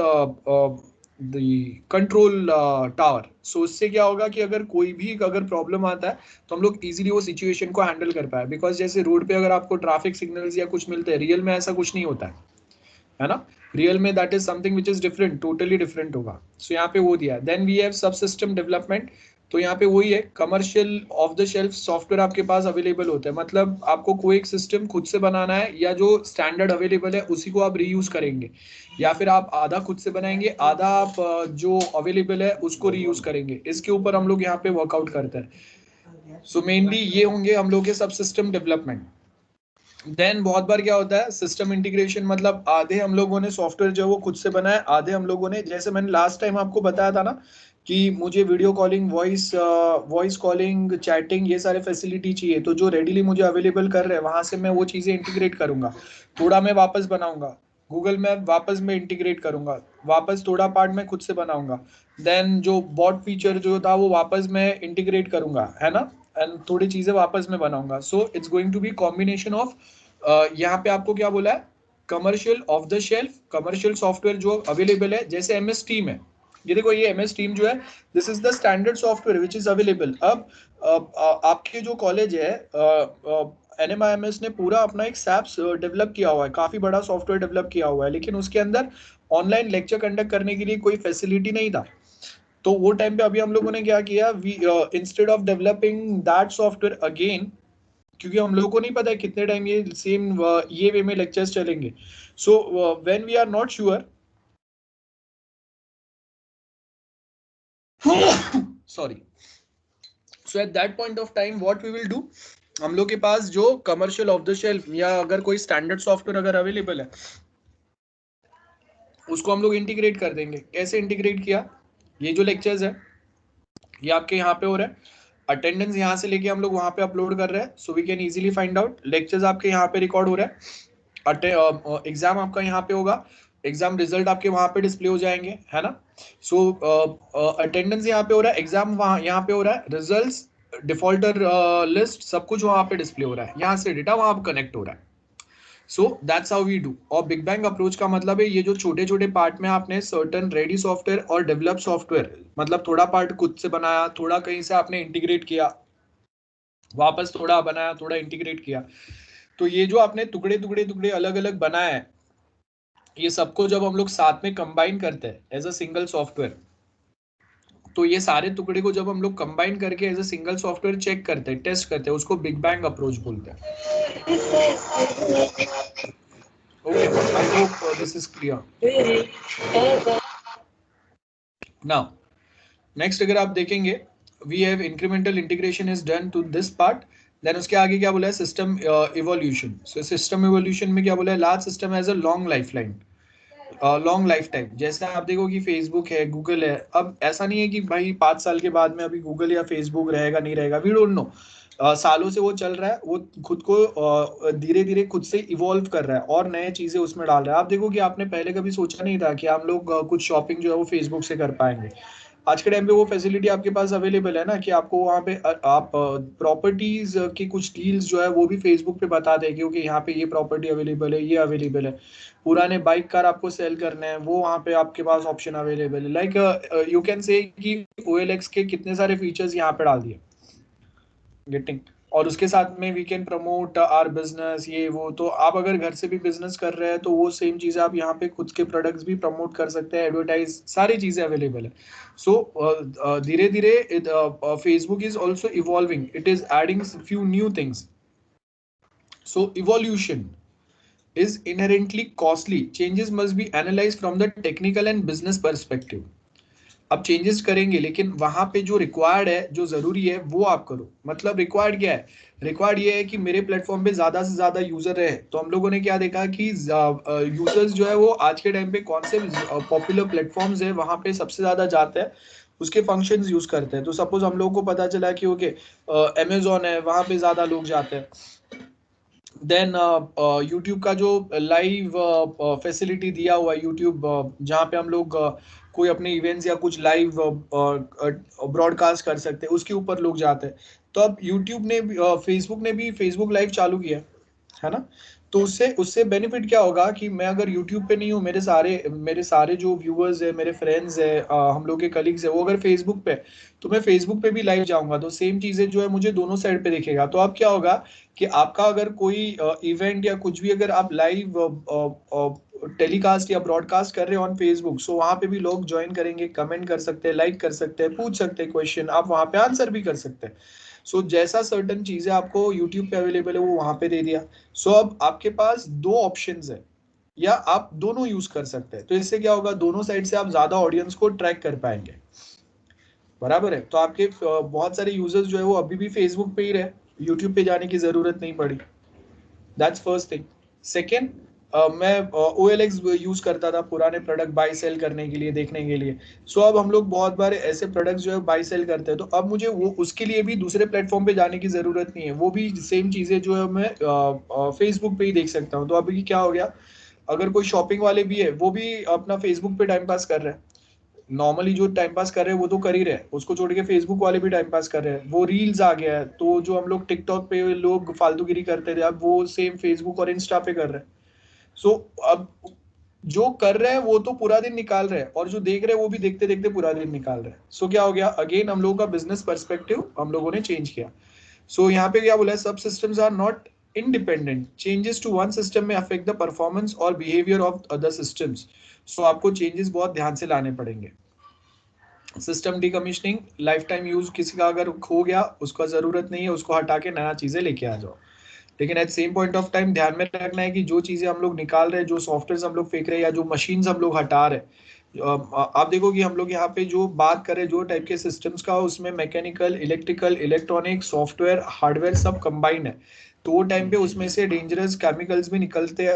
the control tower. So उससे क्या होगा कि अगर कोई भी अगर प्रॉब्लम आता है तो हम लोग इजीली वो सिचुएशन को हैंडल कर पाए, बिकॉज जैसे रोड पे अगर आपको ट्रैफिक सिग्नल्स या कुछ मिलते हैं, रियल में ऐसा कुछ नहीं होता है ना। रियल में that is something which is different, totally different होगा। सो यहाँ पे वो दिया। देन वी हैव सब सिस्टम डेवलपमेंट। तो यहाँ पे वही है, commercial off the shelf software आपके पास अवेलेबल होता है, मतलब आपको कोई एक सिस्टम खुद से बनाना है या जो स्टैंडर्ड अवेलेबल है उसी को आप रीयूज करेंगे, या फिर आप आधा खुद से बनाएंगे, आधा आप जो अवेलेबल है उसको रीयूज करेंगे। इसके ऊपर हम लोग यहाँ पे वर्कआउट करते हैं। सो मेनली ये होंगे हम लोग के सब सिस्टम डेवलपमेंट। देन बहुत बार क्या होता है सिस्टम इंटीग्रेशन, मतलब आधे हम लोगों ने सॉफ्टवेयर जो है वो खुद से बनाया, आधे हम लोगों ने, जैसे मैंने लास्ट टाइम आपको बताया था ना कि मुझे video calling, voice calling, chatting, ये सारे फैसिलिटी चाहिए, तो जो रेडीली मुझे अवेलेबल कर रहे हैं वहां से मैं वो चीजें इंटीग्रेट करूंगा, थोड़ा मैं वापस बनाऊंगा। गूगल मैप वापस मैं इंटीग्रेट करूंगा, वापस थोड़ा पार्ट मैं खुद से बनाऊंगा। देन जो बॉट फीचर जो था वो वापस मैं इंटीग्रेट करूंगा, है ना, एंड थोड़ी चीजें वापस मैं बनाऊंगा। So it's going to be combination of, यहाँ पे आपको क्या बोला है, commercial off the shelf, commercial software जो अवेलेबल है, जैसे एमएस टीम है। ये देखो, ये एमएस टीम जो है, this is the standard software which is available. अब आपके जो कॉलेज है, एनएमआईएमएस ने पूरा अपना एक सैप्स डेवलप किया हुआ है, काफी बड़ा सॉफ्टवेयर डेवलप किया हुआ है, लेकिन उसके अंदर ऑनलाइन लेक्चर कंडक्ट करने के लिए कोई फैसिलिटी नहीं था। तो वो टाइम पे अभी हम लोगों ने क्या किया, instead of developing that software again, क्योंकि हम लोगों को नहीं पता है कितने टाइम ये सेम ये वे में लेक्चर्स चलेंगे। So when we are not sure, sorry, so at that point of time what we will do, हम लोग के पास जो कमर्शियल ऑफ द शेल्फ या अगर कोई स्टैंडर्ड सॉफ्टवेयर अगर अवेलेबल है उसको हम लोग इंटीग्रेट कर देंगे। कैसे इंटीग्रेट किया, ये जो लेक्चर्स है ये आपके यहाँ पे हो रहा है, अटेंडेंस यहाँ से लेके हम लोग वहां पे अपलोड कर रहे हैं, so we can easily find out. Lectures आपके यहाँ पे रिकॉर्ड हो रहा है, एग्जाम आपका यहाँ पे होगा, एग्जाम रिजल्ट आपके वहां पे डिस्प्ले हो जाएंगे, है ना। सो अटेंडेंस यहाँ पे हो रहा है, एग्जाम वहाँ यहाँ पे हो रहा है, रिजल्ट्स, डिफॉल्टर लिस्ट, सब कुछ वहां पे डिस्प्ले हो रहा है, यहाँ से डेटा वहां कनेक्ट हो रहा है। So that's how we do. और बिग बैंग अप्रोच का मतलब है ये जो छोटे छोटे पार्ट में आपने सर्टन रेडी सॉफ्टवेयर और डेवलप सॉफ्टवेयर, मतलब थोड़ा पार्ट खुद से बनाया, थोड़ा कहीं से आपने इंटीग्रेट किया, वापस थोड़ा बनाया, थोड़ा इंटीग्रेट किया, तो ये जो आपने टुकड़े टुकड़े टुकड़े अलग अलग बनाया है, ये सबको जब हम लोग साथ में कंबाइन करते हैं एज अ सिंगल सॉफ्टवेयर, तो ये सारे टुकड़े को जब हम लोग कंबाइन करके as a single software check करते हैं, टेस्ट करते हैं, उसको बिग बैंग अप्रोच बोलते हैं। Okay, I hope this is clear. Now next अगर आप देखेंगे, we have incremental integration is done to this part. Then उसके आगे क्या बोला है, system evolution. So system evolution में क्या बोला है, large system as a long life line, long life time. जैसे आप देखो कि फेसबुक है, गूगल है, अब ऐसा नहीं है कि भाई 5 साल के बाद में अभी गूगल या फेसबुक रहेगा नहीं रहेगा, वी डोंट नो। सालों से वो चल रहा है, वो खुद को धीरे धीरे खुद से इवॉल्व कर रहा है और नए चीजें उसमें डाल रहा है। आप देखो कि आपने पहले कभी सोचा नहीं था कि हम लोग कुछ शॉपिंग जो है वो फेसबुक से कर पाएंगे। आज के टाइम पे वो फैसिलिटी आपके पास अवेलेबल है ना, कि आपको वहाँ पे आप प्रॉपर्टीज की कुछ डील्स जो है वो भी फेसबुक पे बता दें, क्योंकि यहाँ पे ये प्रॉपर्टी अवेलेबल है, ये अवेलेबल है। पुराने बाइक कार आपको सेल करने हैं, वो वहाँ पे आपके पास ऑप्शन अवेलेबल है। लाइक यू कैन से कि OLX के कितने सारे फीचर्स यहाँ पे डाल दिए, गेटिंग। और उसके साथ में we can promote our business, ये वो। तो आप अगर घर से भी बिजनेस कर रहे हैं तो वो सेम चीजें आप यहाँ पे खुद के प्रोडक्ट्स भी प्रमोट कर सकते हैं, एडवर्टाइज, सारी चीजें अवेलेबल है। सो धीरे धीरे Facebook is also evolving, it is adding few new things. So evolution is inherently costly. Changes must be analyzed from the technical and business perspective. अब चेंजेस करेंगे लेकिन वहां पे जो रिक्वायर्ड है, जो जरूरी है वो आप करो। मतलब रिक्वायर्ड क्या है? रिक्वायर्ड ये है कि मेरे प्लेटफॉर्म पे ज्यादा से ज्यादा यूजर रहे। तो हम लोगों ने क्या देखा कि यूजर्स जो है वो आज के टाइम पे कौन से पॉपुलर प्लेटफॉर्म्स है वहां पे सबसे ज्यादा जाते हैं, उसके फंक्शंस यूज करते हैं। तो सपोज हम लोगों को पता चला कि ओके अमेजोन है, वहां पे ज्यादा लोग जाते हैं। देन यूट्यूब का जो लाइव फैसिलिटी दिया हुआ है यूट्यूब, जहाँ पे हम लोग कोई अपने इवेंट्स या कुछ लाइव ब्रॉडकास्ट कर सकते हैं, उसके ऊपर लोग जाते हैं। तो अब यूट्यूब ने फेसबुक ने भी फेसबुक लाइव चालू किया है ना। तो उससे उससे बेनिफिट क्या होगा कि मैं अगर यूट्यूब पे नहीं हूँ, मेरे सारे जो व्यूअर्स है, मेरे फ्रेंड्स है, हम लोग के कलीग्स है, वो अगर फेसबुक पे, तो मैं फेसबुक पे भी लाइव जाऊंगा तो सेम चीजें जो है मुझे दोनों साइड पे दिखेगा। तो अब क्या होगा कि आपका अगर कोई इवेंट या कुछ भी अगर आप लाइव टेलीकास्ट या ब्रॉडकास्ट कर रहे हो ऑन फेसबुक, सो वहां पे भी लोग ज्वाइन करेंगे, कमेंट कर सकते हैं, लाइक कर सकते हैं, पूछ सकते हैं क्वेश्चन, आप वहां पे आंसर भी कर सकते हैं। सो जैसा सर्टन चीजें आपको यूट्यूब पे अवेलेबल है वो वहां पे दे दिया। सो अब आपके पास दो ऑप्शंस है, या आप दोनों यूज कर सकते हैं। तो इससे क्या होगा, दोनों साइड से आप ज्यादा ऑडियंस को ट्रैक कर पाएंगे। बराबर है। तो आपके बहुत सारे यूजर्स जो है वो अभी भी फेसबुक पे ही रहे, यूट्यूब पे जाने की जरूरत नहीं पड़ी। That's first thing. सेकेंड, मैं OLX यूज करता था पुराने प्रोडक्ट बाई सेल करने के लिए, देखने के लिए। सो अब हम लोग बहुत बार ऐसे प्रोडक्ट्स जो है बाई सेल करते हैं, तो अब मुझे वो उसके लिए भी दूसरे प्लेटफॉर्म पे जाने की जरूरत नहीं है, वो भी सेम चीजें जो है मैं फेसबुक पे ही देख सकता हूँ। तो अभी क्या हो गया, अगर कोई शॉपिंग वाले भी है वो भी अपना फेसबुक पे टाइम पास कर रहे हैं। नॉर्मली जो टाइम पास कर रहे हैं वो तो कर ही रहे हैं, उसको छोड़ के फेसबुक वाले भी टाइम पास कर रहे हैं। वो रील्स आ गया है, तो जो हम लोग टिकटॉक पे लोग फालतूगिरी करते थे, अब वो सेम फेसबुक और इंस्टा पे कर रहे हैं। सो अब जो कर रहे हैं वो तो पूरा दिन निकाल रहे हैं, और जो देख रहे हैं वो भी देखते देखते पूरा दिन निकाल रहे हैं। सो क्या हो गया, अगेन हम लोगों का बिजनेस पर्सपेक्टिव हम लोगों ने चेंज किया। सो यहाँ पे क्या बोला है, सब systems are not independent. Changes to one system may affect the performance or behavior of other systems. So आपको changes बहुत ध्यान से लाने पड़ेंगे। System decommissioning, life time use किसी का अगर खो गया, उसका जरूरत नहीं है, उसको हटा के नया चीजें लेके आ जाओ। लेकिन at same point of time ध्यान में रखना है कि जो चीजें हम लोग निकाल रहे हैं, जो सॉफ्टवेयर हम लोग फेंक रहे हैं, या जो मशीन्स हम लोग हटा रहे हैं, आप देखो कि हम लोग यहाँ पे जो बात करें जो टाइप के सिस्टम्स का, उसमें mechanical, electrical, electronic, software, hardware सब कंबाइंड है। तो वो टाइम पे उसमें से डेंजरस केमिकल्स भी निकलते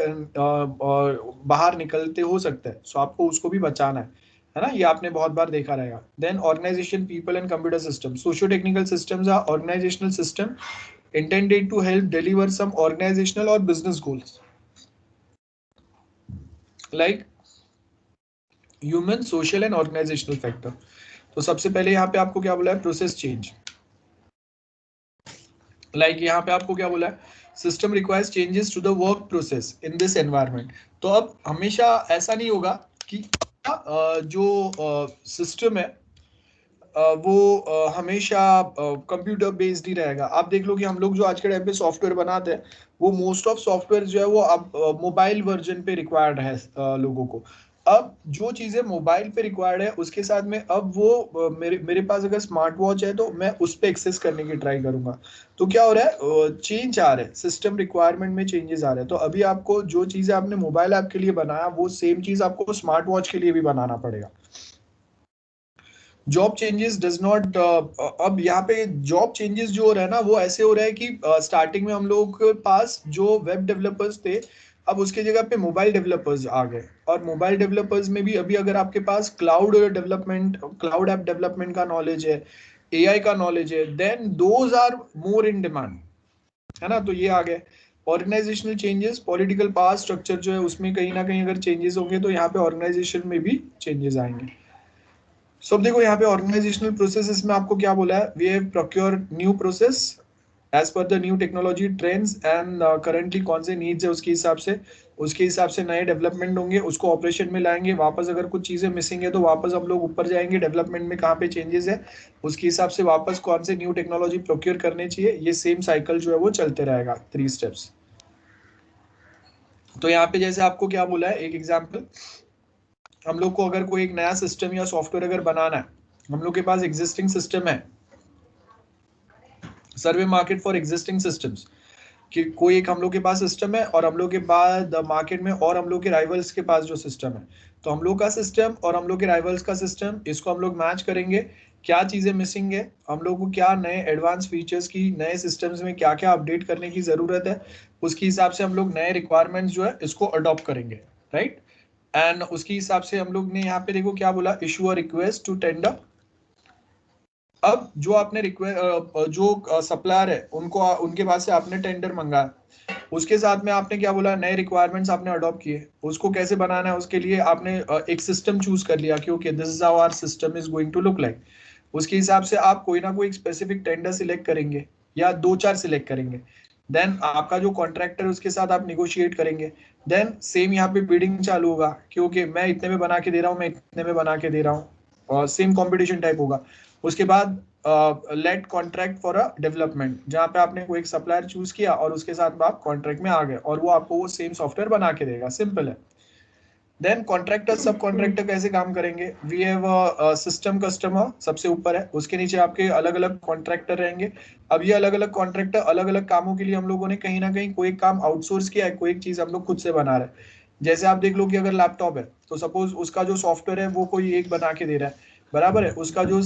बाहर निकलते हो सकते हैं। सो आपको उसको भी बचाना है ना। ये आपने बहुत बार देखा रहेगा। Then organisation, people and computer system. Socio technical systems are organisational system intended to help deliver some organizational or business goals like human, social and organizational factor. तो सबसे पहले यहाँ पे आपको क्या बोला है, प्रोसेस चेंज। लाइक यहाँ पे आपको क्या बोला है, system requires changes to the work process in this environment. तो अब हमेशा ऐसा नहीं होगा कि जो सिस्टम है वो हमेशा कंप्यूटर बेस्ड ही रहेगा। आप देख लो कि हम लोग जो आज के टाइम पे सॉफ्टवेयर बनाते हैं, वो मोस्ट ऑफ सॉफ्टवेयर जो है वो अब मोबाइल वर्जन पे रिक्वायर्ड है लोगों को। अब जो चीजें मोबाइल पे रिक्वायर्ड है उसके साथ में अब वो मेरे पास अगर स्मार्ट वॉच है तो मैं उस पर एक्सेस करने की ट्राई करूंगा। तो क्या हो रहा है, चेंज आ रहा है, सिस्टम रिक्वायरमेंट में चेंजेस आ रहे हैं। तो अभी आपको जो चीजें आपने मोबाइल ऐप के लिए बनाया, वो सेम चीज आपको स्मार्ट वॉच के लिए भी बनाना पड़ेगा। जॉब चेंजेस डज नॉट, अब यहाँ पे जॉब चेंजेस जो हो रहा है ना, वो ऐसे हो रहा है कि स्टार्टिंग में हम लोग के पास जो वेब डेवलपर्स थे, अब उसके जगह पे मोबाइल डेवलपर्स आ गए। और मोबाइल डेवलपर्स में भी अभी अगर आपके पास cloud development, cloud app development का नॉलेज है, AI का नॉलेज है, then those are more in demand, है ना। तो ये आ गए। Organisational changes, political power structure जो है उसमें कहीं ना कहीं अगर चेंजेस होंगे तो यहाँ पे ऑर्गेनाइजेशन में भी चेंजेस आएंगे। सो अब देखो यहाँ पे ऑर्गेनाइजेशनल प्रोसेसेस में आपको क्या बोला है, we have procure new process as per the new technology trends and currently कौन से नीड्स है उसके हिसाब से। उसके हिसाब से नए डेवलपमेंट होंगे, उसको ऑपरेशन में लाएंगे, वापस अगर कुछ चीज़ें मिसिंग है तो वापस हम लोग ऊपर जाएंगे, डेवलपमेंट में कहाँ पे चेंजेस है उसके हिसाब से वापस कौन से न्यू टेक्नोलॉजी प्रोक्योर करने चाहिए, ये सेम साइकिल जो है वो चलते रहेगा 3 स्टेप्स। तो यहाँ पे जैसे आपको क्या बोला है, एक एग्जाम्पल, हम लोग को अगर कोई एक नया सिस्टम या सॉफ्टवेयर अगर बनाना है, हम लोग के पास एग्जिस्टिंग सिस्टम है, सर्वे मार्केट फॉर एग्जिस्टिंग सिस्टम्स, कि कोई एक हम लोग के पास सिस्टम है और हम लोग के बाद मार्केट में और हम लोग के राइवल्स के पास जो सिस्टम है, तो हम लोग का सिस्टम और हम लोग के राइवल्स का सिस्टम, इसको हम लोग मैच करेंगे, क्या चीज़ें मिसिंग है, हम लोग को क्या नए एडवांस फीचर्स की नए सिस्टम्स में क्या क्या अपडेट करने की ज़रूरत है, उसके हिसाब से हम लोग नए रिक्वायरमेंट्स जो है इसको अडॉप्ट करेंगे, राइट। एंड उसके हिसाब से हम लोग ने यहाँ पे देखो क्या बोला, issue a request to tender. अब जो आपने जो सप्लायर है उनको उनके पास से आपने टेंडर मंगाया, उसके साथ में आपने क्या बोला, नए रिक्वायरमेंट्स आपने अडॉप्ट किए, उसको कैसे बनाना है उसके लिए आपने एक सिस्टम चूज कर लिया कि okay this is how our system is going to look like. उसके हिसाब से आप कोई ना कोई स्पेसिफिक टेंडर सिलेक्ट करेंगे या 2-4 सिलेक्ट करेंगे, देन आपका जो कॉन्ट्रैक्टर है उसके साथ आप निगोशिएट करेंगे, देन सेम यहाँ पे बिडिंग चालू होगा कि ओके मैं इतने में बना के दे रहा हूँ, मैं इतने में बना के दे रहा हूँ, और सेम कॉम्पिटिशन टाइप होगा। उसके बाद let contract for a development, जहाँ पे आपने कोई एक सप्लायर चूज किया और उसके साथ में आप कॉन्ट्रैक्ट में आ गए और वो आपको वो सेम सॉफ्टवेयर बना के देगा, सिंपल है। देन कॉन्ट्रैक्टर सब कॉन्ट्रैक्टर कैसे काम करेंगे, वी हैव सिस्टम कस्टमर सबसे ऊपर है, उसके नीचे आपके अलग अलग कॉन्ट्रैक्टर रहेंगे। अब ये अलग अलग कॉन्ट्रैक्टर अलग अलग कामों के लिए हम लोगों ने कहीं ना कहीं कोई काम आउटसोर्स किया है, कोई एक चीज हम लोग खुद से बना रहे हैं। जैसे आप देख लो कि अगर लैपटॉप है तो सपोज उसका जो सॉफ्टवेयर है वो कोई एक बना के दे रहा है, बराबर है, उसका जो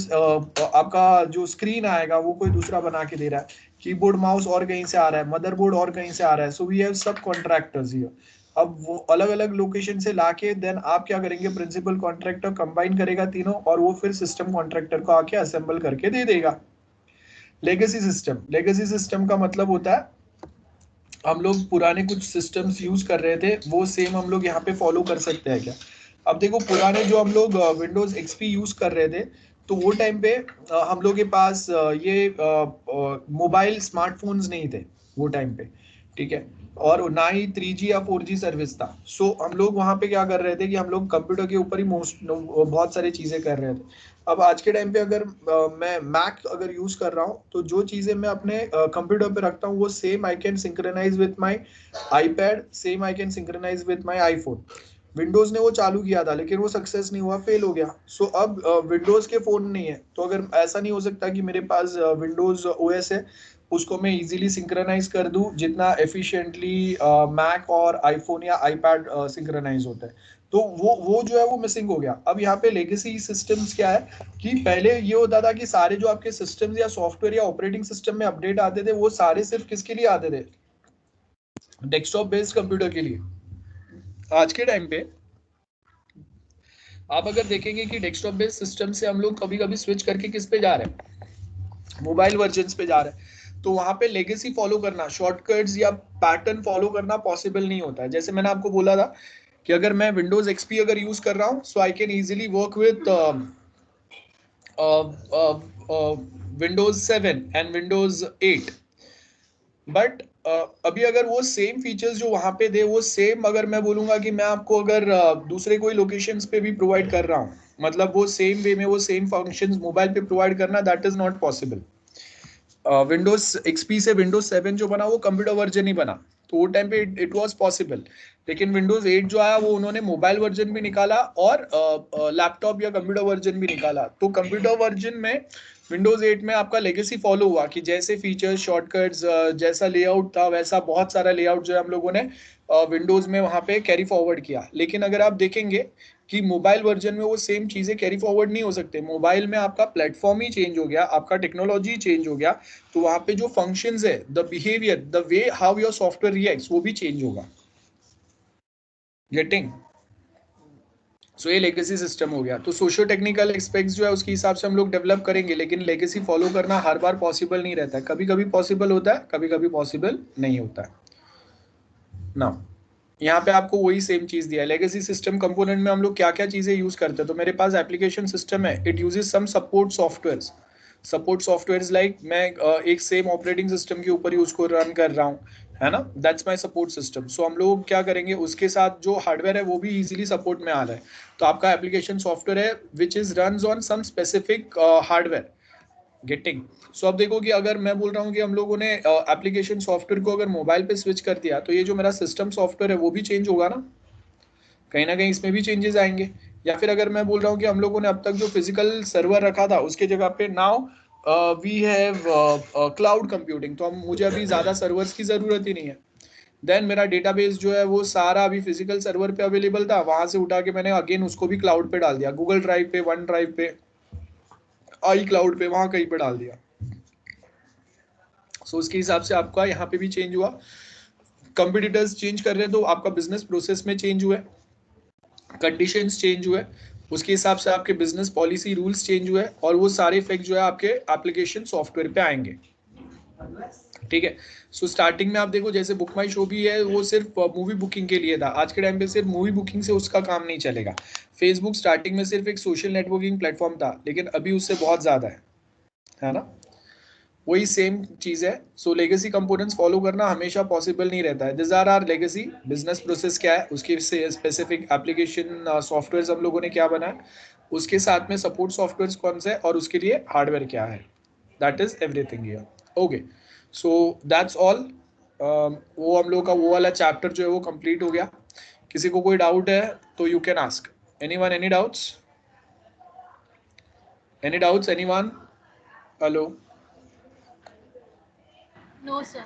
आपका जो स्क्रीन आएगा वो कोई दूसरा बना के दे रहा है, कीबोर्ड माउस और कहीं से आ रहा है, मदरबोर्ड और कहीं से आ रहा है, सो वी हैव सब कॉन्ट्रैक्टर्स हियर। अब वो अलग अलग लोकेशन से लाके देन आप क्या करेंगे, प्रिंसिपल कॉन्ट्रैक्टर कंबाइन करेगा तीनों और वो फिर सिस्टम कॉन्ट्रैक्टर को आके असेंबल करके दे देगा। लेगेसी सिस्टम, लेगेसी सिस्टम का मतलब होता है हम लोग पुराने कुछ सिस्टम्स यूज कर रहे थे वो सेम हम लोग यहाँ पे फॉलो कर सकते हैं क्या। अब देखो पुराने जो हम लोग विंडोज एक्सपी यूज कर रहे थे, तो वो टाइम पे हम लोग के पास ये मोबाइल स्मार्टफोन्स नहीं थे वो टाइम पे, ठीक है, और ना ही 3G या 4G सर्विस था। सो हम लोग वहाँ पे क्या कर रहे थे कि हम लोग कंप्यूटर के ऊपर ही बहुत सारी चीजें कर रहे थे। अब आज के टाइम पे अगर मैं मैक अगर यूज कर रहा हूँ तो जो चीजें मैं अपने कंप्यूटर पे रखता हूँ वो same I can synchronise with my iPad, same I can synchronise with my iPhone. Windows ने वो चालू किया था लेकिन वो सक्सेस नहीं हुआ, फेल हो गया। सो अब विंडोज के फोन नहीं है, तो अगर ऐसा नहीं हो सकता कि मेरे पास विंडोज ओएस है उसको मैं इजीली सिंक्रोनाइज कर दूं जितना एफिशिएंटली मैक और आईफोन या आईपैड सिंक्रोनाइज होता है। तो वो जो है वो मिसिंग हो गया। अब यहाँ पे लेगेसी सिस्टम्स क्या है कि पहले ये होता था कि सारे जो आपके सिस्टम्स या सॉफ्टवेयर या ऑपरेटिंग सिस्टम में अपडेट आते थे वो सारे सिर्फ किसके लिए आते थे, डेस्कटॉप बेस्ड कंप्यूटर के लिए। आज के टाइम पे आप अगर देखेंगे कि डेस्कटॉप बेस्ड सिस्टम से हम लोग कभी कभी स्विच करके किस पे जा रहे हैं, मोबाइल वर्जन पे जा रहे हैं, तो वहां पे लेगेसी फॉलो करना, शॉर्टकट्स या पैटर्न फॉलो करना पॉसिबल नहीं होता है। जैसे मैंने आपको बोला था कि अगर मैं विंडोज एक्सपी अगर यूज कर रहा हूँ so I can easily work with Windows 7 and Windows 8, but अभी अगर वो सेम फीचर्स जो वहां पे थे वो सेम अगर मैं बोलूंगा कि मैं आपको अगर दूसरे कोई लोकेशंस पे भी प्रोवाइड कर रहा हूँ, मतलब वो सेम वे में वो सेम फंक्शंस मोबाइल पे प्रोवाइड करना, that is not possible. Windows XP से विंडोज 7 जो बना वो कंप्यूटर वर्जन ही बना, तो वो टाइम पे इट वाज पॉसिबल। लेकिन विंडोज 8 जो आया वो उन्होंने मोबाइल वर्जन भी निकाला और लैपटॉप या कंप्यूटर वर्जन भी निकाला। तो कंप्यूटर वर्जन में विंडोज 8 में आपका लेगेसी फॉलो हुआ कि जैसे फीचर्स शॉर्टकट्स जैसा लेआउट था वैसा बहुत सारा लेआउट जो है हम लोगों ने विंडोज में वहां पे कैरी फॉरवर्ड किया। लेकिन अगर आप देखेंगे कि मोबाइल वर्जन में वो सेम चीजें कैरी फॉरवर्ड नहीं हो सकते, मोबाइल में आपका प्लेटफॉर्म ही चेंज हो गया, आपका टेक्नोलॉजी चेंज हो गया, तो वहां पे जो फंक्शंस है, the behaviour, the way how your software reacts वो भी चेंज होगा। गेटिंग? सो ये लेगेसी सिस्टम हो गया। तो सोशियो टेक्निकल एस्पेक्ट्स जो है उसके हिसाब से हम लोग डेवलप करेंगे, लेकिन लेगेसी फॉलो करना हर बार पॉसिबल नहीं रहता है, कभी कभी पॉसिबल होता है, कभी कभी पॉसिबल नहीं होता है ना। यहाँ पे आपको वही सेम चीज दिया है। लेगेसी सिस्टम कंपोनेंट में हम लोग क्या क्या चीजें यूज करते हैं, तो मेरे पास एप्लीकेशन सिस्टम है, it uses some support softwares. Support softwares like मैं एक सेम ऑपरेटिंग सिस्टम के ऊपर ही उसको रन कर रहा हूँ,
है ना, दैट्स माय सपोर्ट सिस्टम। सो हम लोग क्या करेंगे, उसके साथ जो हार्डवेयर है वो भी इजीली सपोर्ट में आ रहा है। तो आपका एप्लीकेशन सॉफ्टवेयर है which is runs on some specific hardware getting. So अब देखो कि अगर मैं बोल रहा हूँ कि हम लोगों ने एप्लीकेशन सॉफ्टवेयर को अगर मोबाइल पे स्विच कर दिया, तो ये जो मेरा सिस्टम सॉफ्टवेयर है वो भी चेंज होगा ना कहीं इसमें भी चेंजेस आएंगे। या फिर अगर मैं बोल रहा हूँ कि हम लोगों ने अब तक जो फिजिकल सर्वर रखा था उसके जगह पे now we have cloud computing, तो हम मुझे अभी ज़्यादा सर्वर्स की ज़रूरत ही नहीं है। देन मेरा डेटाबेस जो है वो सारा अभी फिजिकल सर्वर पे अवेलेबल था, वहां से उठा के मैंने अगेन उसको भी क्लाउड पे डाल दिया, गूगल ड्राइव पे, वन ड्राइव पे, आई क्लाउड पे, वहां कहीं पे डाल दिया। सो उसके हिसाब से आपका यहाँ पे भी चेंज हुआ, कंपिटिटर्स चेंज कर रहे हैं तो आपका बिजनेस प्रोसेस में चेंज हुआ, कंडीशंस चेंज हुए, उसके हिसाब से आपके बिजनेस पॉलिसी रूल्स चेंज हुए, और वो सारे इफेक्ट जो है आपके एप्लीकेशन सॉफ्टवेयर पे आएंगे। ठीक है। सो स्टार्टिंग में आप देखो जैसे बुक माई शो भी है, वो सिर्फ मूवी बुकिंग के लिए था, आज के टाइम पे सिर्फ मूवी बुकिंग से उसका काम नहीं चलेगा। फेसबुक स्टार्टिंग में सिर्फ एक सोशल नेटवर्किंग प्लेटफॉर्म था, लेकिन अभी उससे बहुत ज्यादा है ना, वही सेम चीज है। सो लेगेसी कंपोनेंट्स फॉलो करना हमेशा पॉसिबल नहीं रहता है, this are are legacy. Business process क्या है, उसके से स्पेसिफिक एप्लीकेशन सॉफ्टवेयर हम लोगों ने क्या बनाया, उसके साथ में सपोर्ट सॉफ्टवेयर कौन से है, और उसके लिए हार्डवेयर क्या है, that is everything here. Okay, so that's all. वो हम लोग का वो वाला चैप्टर जो है वो कंप्लीट हो गया। किसी को कोई डाउट है तो you can ask, anyone, any doubts, any doubts, anyone? Hello?
No, sir.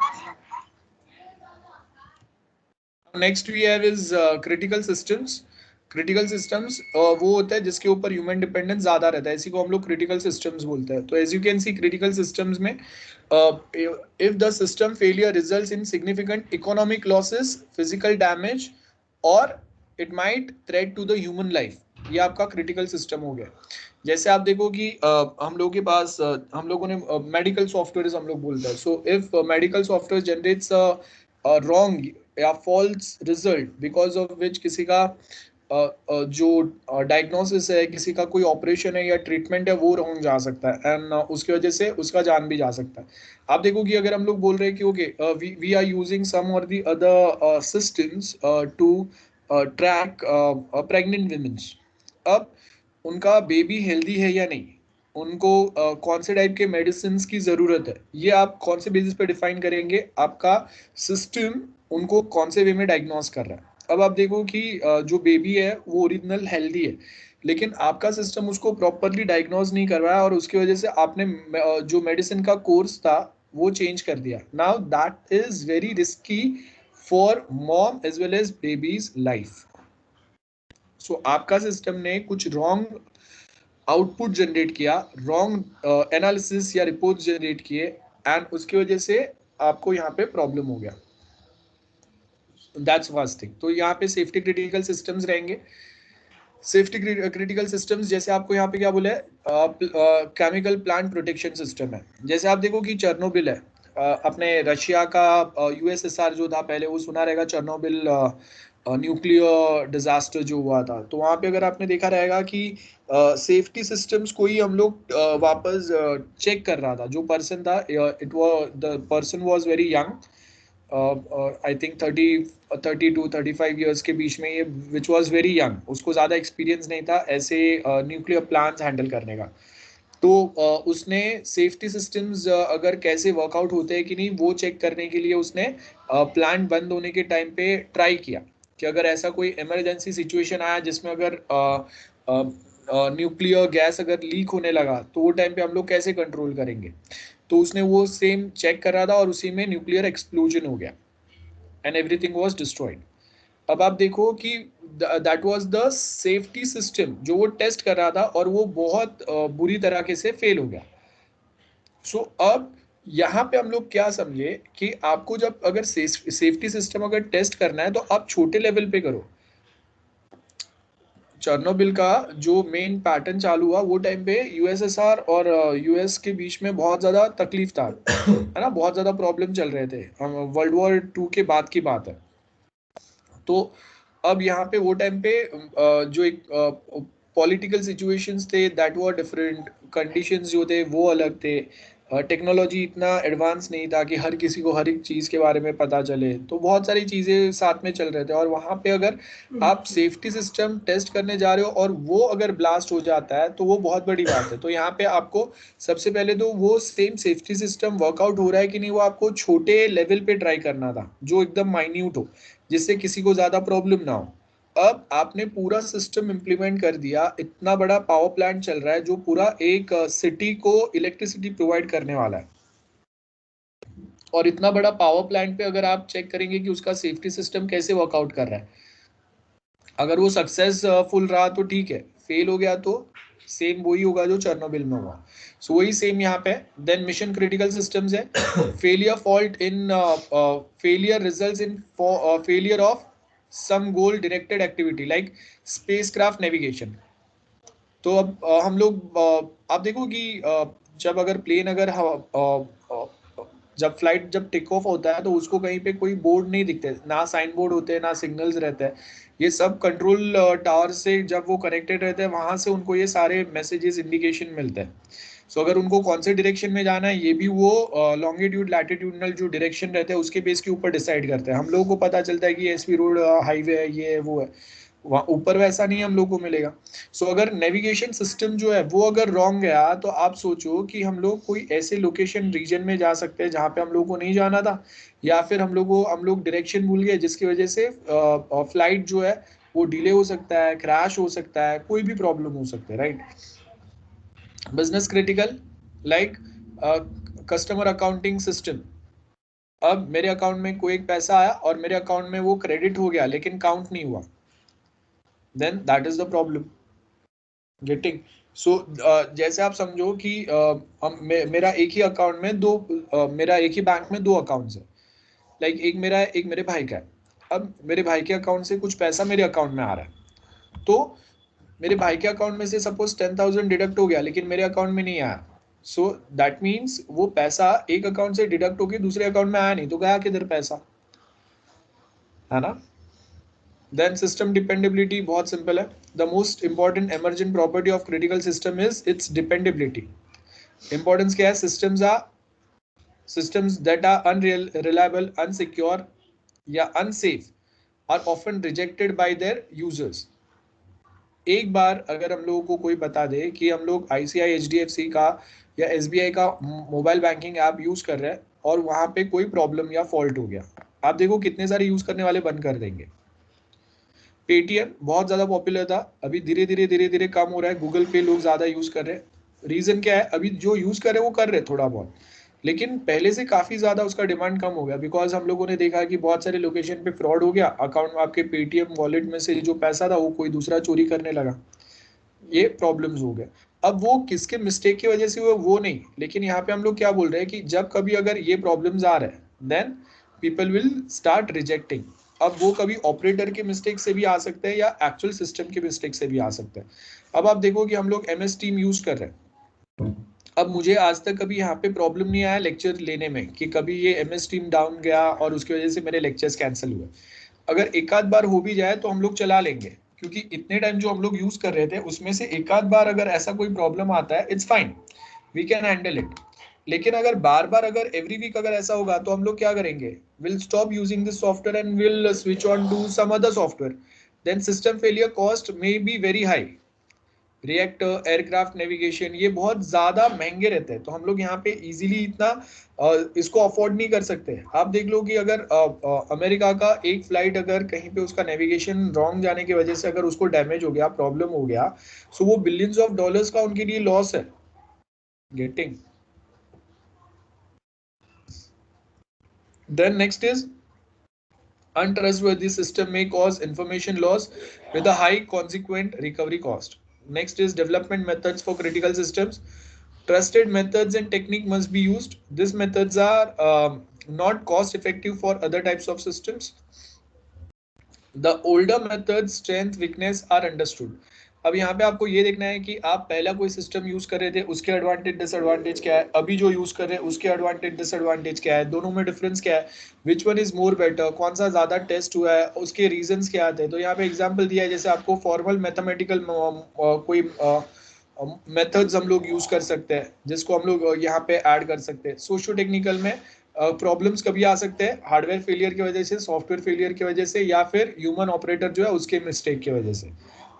Next we have is critical systems. Critical systems वो होता है जिसके ऊपर ह्यूमन डिपेंडेंस ज्यादा रहता है, इसी को हम लोग क्रिटिकल सिस्टम्स बोलते हैं। तो as you can see critical systems में if the system failure results in significant economic losses, physical damage, और it might threat to the human life, ये आपका क्रिटिकल सिस्टम हो गया। जैसे आप देखो कि हम लोगों के पास हम लोगों ने मेडिकल सॉफ्टवेयर हम लोग बोलते हैं। So if medical software generates wrong या false result because of which किसी का जो डायग्नोसिस है, किसी का कोई ऑपरेशन है या ट्रीटमेंट है वो रॉन्ग जा सकता है, एंड उसकी वजह से उसका जान भी जा सकता है। आप देखो कि अगर हम लोग बोल रहे हैं कि okay we are using some और the other systems to track pregnant womens, अब उनका बेबी हेल्दी है या नहीं, उनको कौन से टाइप के मेडिसिन की ज़रूरत है, ये आप कौन से बेसिस पे डिफाइन करेंगे, आपका सिस्टम उनको कौन से वे में डायग्नोस कर रहा है। अब आप देखो कि जो बेबी है वो ओरिजिनल हेल्दी है, लेकिन आपका सिस्टम उसको प्रॉपरली डायग्नोज नहीं कर रहा है, और उसकी वजह से आपने जो मेडिसिन का कोर्स था वो चेंज कर दिया। Now that is very risky for mom as well as baby's life. So आपका सिस्टम ने कुछ रॉन्ग आउटपुट जनरेट किया, रॉन्ग एनालिसिस या रिपोर्ट जनरेट किए, एंड उसकी वजह से आपको यहाँ पे प्रॉब्लम हो गया। That's first thing. तो यहाँ पे सेफ्टी क्रिटिकल सिस्टम्स रहेंगे। सेफ्टी क्रिटिकल सिस्टम्स जैसे आपको यहाँ पे क्या बोला है, केमिकल प्लांट प्रोटेक्शन सिस्टम है। जैसे आप देखो कि चेरनोबिल है, अपने रशिया का यूएसएसआर जो था पहले, वो सुना रहेगा चेरनोबिल न्यूक्लियर डिजास्टर जो हुआ था। तो वहाँ पे अगर आपने देखा रहेगा कि सेफ्टी सिस्टम्स को ही हम लोग वापस चेक कर रहा था। जो पर्सन था, it was the person was very young, I think 30 to 35 years के बीच में, ये विच वॉज वेरी यंग, उसको ज़्यादा एक्सपीरियंस नहीं था ऐसे न्यूक्लियर प्लांट्स हैंडल करने का। तो उसने सेफ्टी सिस्टम्स अगर कैसे वर्कआउट होते हैं कि नहीं वो चेक करने के लिए उसने प्लांट बंद होने के टाइम पे ट्राई किया कि अगर ऐसा कोई इमरजेंसी सिचुएशन आया जिसमें अगर न्यूक्लियर गैस अगर लीक होने लगा तो वो टाइम पे हम लोग कैसे कंट्रोल करेंगे। तो उसने वो सेम चेक कर रहा था और उसी में न्यूक्लियर एक्सप्लोजन हो गया एंड एवरीथिंग वाज डिस्ट्रॉयड। अब आप देखो कि that was the safety system जो वो टेस्ट कर रहा था, और वो बहुत बुरी तरीके से फेल हो गया। सो अब यहाँ पे हम लोग क्या समझे कि आपको जब अगर सेफ्टी सिस्टम अगर टेस्ट करना है तो आप छोटे लेवल पे करो। चर्नोबिल का जो मेन पैटर्न चालू हुआ वो टाइम पे यूएसएसआर और यूएस के बीच में बहुत ज़्यादा तकलीफ था, है ना, बहुत ज़्यादा प्रॉब्लम चल रहे थे, वर्ल्ड वॉर 2 के बाद की बात है। तो अब यहाँ पे वो टाइम पे जो एक पॉलिटिकल सिचुएशंस थे दैट वर डिफरेंट, कंडीशंस जो थे वो अलग थे,
टेक्नोलॉजी इतना एडवांस नहीं था कि हर किसी को हर एक चीज़ के बारे में पता चले, तो बहुत सारी चीज़ें साथ में चल रहे थे। और वहाँ पे अगर आप सेफ्टी सिस्टम टेस्ट करने जा रहे हो और वो अगर ब्लास्ट हो जाता है तो वो बहुत बड़ी बात है। तो यहाँ पे आपको सबसे पहले तो वो सेम सेफ्टी सिस्टम वर्कआउट हो रहा है कि नहीं, वो आपको छोटे लेवल पे ट्राई करना था, जो एकदम माइन्यूट हो, जिससे किसी को ज़्यादा प्रॉब्लम ना हो। अब आपने पूरा सिस्टम इम्प्लीमेंट कर दिया, इतना बड़ा पावर प्लांट चल रहा है जो पूरा एक सिटी को इलेक्ट्रिसिटी प्रोवाइड करने वाला है। और इतना बड़ा पावर प्लांट पे अगर आप चेक करेंगे कि उसका सेफ्टी सिस्टम कैसे वर्कआउट कर रहा है, अगर वो सक्सेसफुल रहा तो ठीक है, फेल हो गया तो सेम वही होगा जो चेरनोबिल में हुआ। सो वही सेम यहाँ पे। देन मिशन क्रिटिकल सिस्टम्स है, failure fault in failure results in failure of some goal directed activity like spacecraft navigation. तो अब हम लोग आप देखो कि जब अगर प्लेन अगर जब फ्लाइट जब टेक ऑफ होता है तो उसको कहीं पे कोई बोर्ड नहीं दिखते, ना साइन बोर्ड होते हैं, ना सिग्नल्स रहते हैं। ये सब कंट्रोल टावर से जब वो कनेक्टेड रहते हैं वहां से उनको ये सारे मैसेजेस इंडिकेशन मिलते हैं। सो अगर उनको कौन से डायरेक्शन में जाना है ये भी वो लॉन्गिट्यूड लैटिट्यूडनल जो डायरेक्शन रहते हैं उसके बेस के ऊपर डिसाइड करते हैं। हम लोगों को पता चलता है कि एसपी रोड हाईवे है, ये है वो है, वहाँ ऊपर वैसा नहीं हम लोग को मिलेगा। सो अगर नेविगेशन सिस्टम जो है वो अगर रॉन्ग गया तो आप सोचो कि हम लोग कोई ऐसे लोकेशन रीजन में जा सकते हैं जहाँ पे हम लोग को नहीं जाना था, या फिर हम लोग डायरेक्शन भूल गए जिसकी वजह से फ्लाइट जो है वो डिले हो सकता है, क्रैश हो सकता है, कोई भी प्रॉब्लम हो सकता है, right. Business critical like customer accounting system. अब मेरे अकाउंट में कोई एक पैसा आया और मेरे अकाउंट में वो क्रेडिट हो गया लेकिन काउंट नहीं हुआ, then that is the problem getting। so जैसे आप समझो कि मेरा एक ही अकाउंट में दो मेरा एक ही बैंक में दो अकाउंट्स है, लाइक एक मेरा है एक मेरे भाई का है। अब मेरे भाई के अकाउंट से कुछ पैसा मेरे अकाउंट में आ रहा है, तो मेरे भाई के अकाउंट में से सपोज 10,000 डिडक्ट हो गया लेकिन मेरे अकाउंट में नहीं आया। सो दैट मीन्स वो पैसा एक अकाउंट से डिडक्ट होकर दूसरे अकाउंट में आया नहीं, तो गया किधर पैसा, है ना। देन सिस्टम डिपेंडेबिलिटी बहुत सिंपल है। The most important emergent property of critical system is it's dependability. Importance क्या है, systems that are unreliable, unsecure या unsafe are often rejected by their users। एक बार अगर हम लोगों को कोई बता दे कि हम लोग ICI HDFC का या SBI का मोबाइल बैंकिंग ऐप यूज कर रहे हैं और वहां पे कोई प्रॉब्लम या फॉल्ट हो गया, आप देखो कितने सारे यूज करने वाले बंद कर देंगे। पेटीएम बहुत ज़्यादा पॉपुलर था, अभी धीरे धीरे कम हो रहा है। गूगल पे लोग ज़्यादा यूज़ कर रहे हैं, रीज़न क्या है, अभी जो यूज़ कर रहे हैं वो कर रहे हैं थोड़ा बहुत, लेकिन पहले से काफ़ी ज़्यादा उसका डिमांड कम हो गया, बिकॉज हम लोगों ने देखा कि बहुत सारे लोकेशन पे फ्रॉड हो गया, अकाउंट में आपके पेटीएम वॉलेट में से जो पैसा था वो कोई दूसरा चोरी करने लगा, ये प्रॉब्लम्स हो गए। अब वो किसके मिस्टेक की वजह से हुए वो नहीं, लेकिन यहाँ पे हम लोग क्या बोल रहे हैं कि जब कभी अगर ये प्रॉब्लम्स आ रहे हैं then people will start rejecting. अब वो कभी ऑपरेटर के मिस्टेक से भी आ सकते हैं या एक्चुअल सिस्टम के मिस्टेक से भी आ सकते हैं। अब आप देखो कि हम लोग MS टीम यूज कर रहे हैं, अब मुझे आज तक कभी यहाँ पे प्रॉब्लम नहीं आया लेक्चर लेने में कि कभी ये MS टीम डाउन गया और उसकी वजह से मेरे लेक्चर्स कैंसिल हुए। अगर एक आध बार हो भी जाए तो हम लोग चला लेंगे, क्योंकि इतने टाइम जो हम लोग यूज कर रहे थे उसमें से एक आध बार अगर ऐसा कोई प्रॉब्लम आता है it's fine, we can handle it. लेकिन अगर बार बार अगर एवरी वीक अगर ऐसा होगा तो हम लोग क्या करेंगे, will stop using this software and will switch on to some other software. Then system failure cost may be very high, reactor aircraft navigation ये बहुत ज़्यादा महंगे रहते हैं, तो हम लोग यहाँ पे इजीली इतना इसको अफोर्ड नहीं कर सकते। आप देख लो कि अगर अमेरिका का एक फ्लाइट अगर कहीं पे उसका नेविगेशन रॉन्ग जाने की वजह से अगर उसको डैमेज हो गया, प्रॉब्लम हो गया, सो वो बिलियंस ऑफ डॉलर्स का उनके लिए लॉस है getting. Then next is untrustworthy system may cause information loss with a high consequent recovery cost। Next is development methods for critical systems। Trusted methods and technique must be used। These methods are not cost effective for other types of systems। The older methods strength weakness are understood। अब यहाँ पे आपको ये देखना है कि आप पहला कोई सिस्टम यूज कर रहे थे उसके एडवांटेज डिसएडवांटेज क्या है, अभी जो यूज कर रहे हैं उसके एडवांटेज डिसएडवांटेज क्या है, दोनों में डिफरेंस क्या है, which one is more better, कौन सा ज्यादा टेस्ट हुआ है, उसके रीजंस क्या आते हैं। तो यहाँ पे एग्जांपल दिया है, जैसे आपको फॉर्मल मैथमेटिकल कोई मेथड्स हम लोग यूज कर सकते हैं जिसको हम लोग यहाँ पे ऐड कर सकते हैं। सोशियो टेक्निकल में प्रॉब्लम्स कभी आ सकते हैं हार्डवेयर फेलियर की वजह से, सॉफ्टवेयर फेलियर की वजह से, या फिर ह्यूमन ऑपरेटर जो है उसके मिस्टेक की वजह से।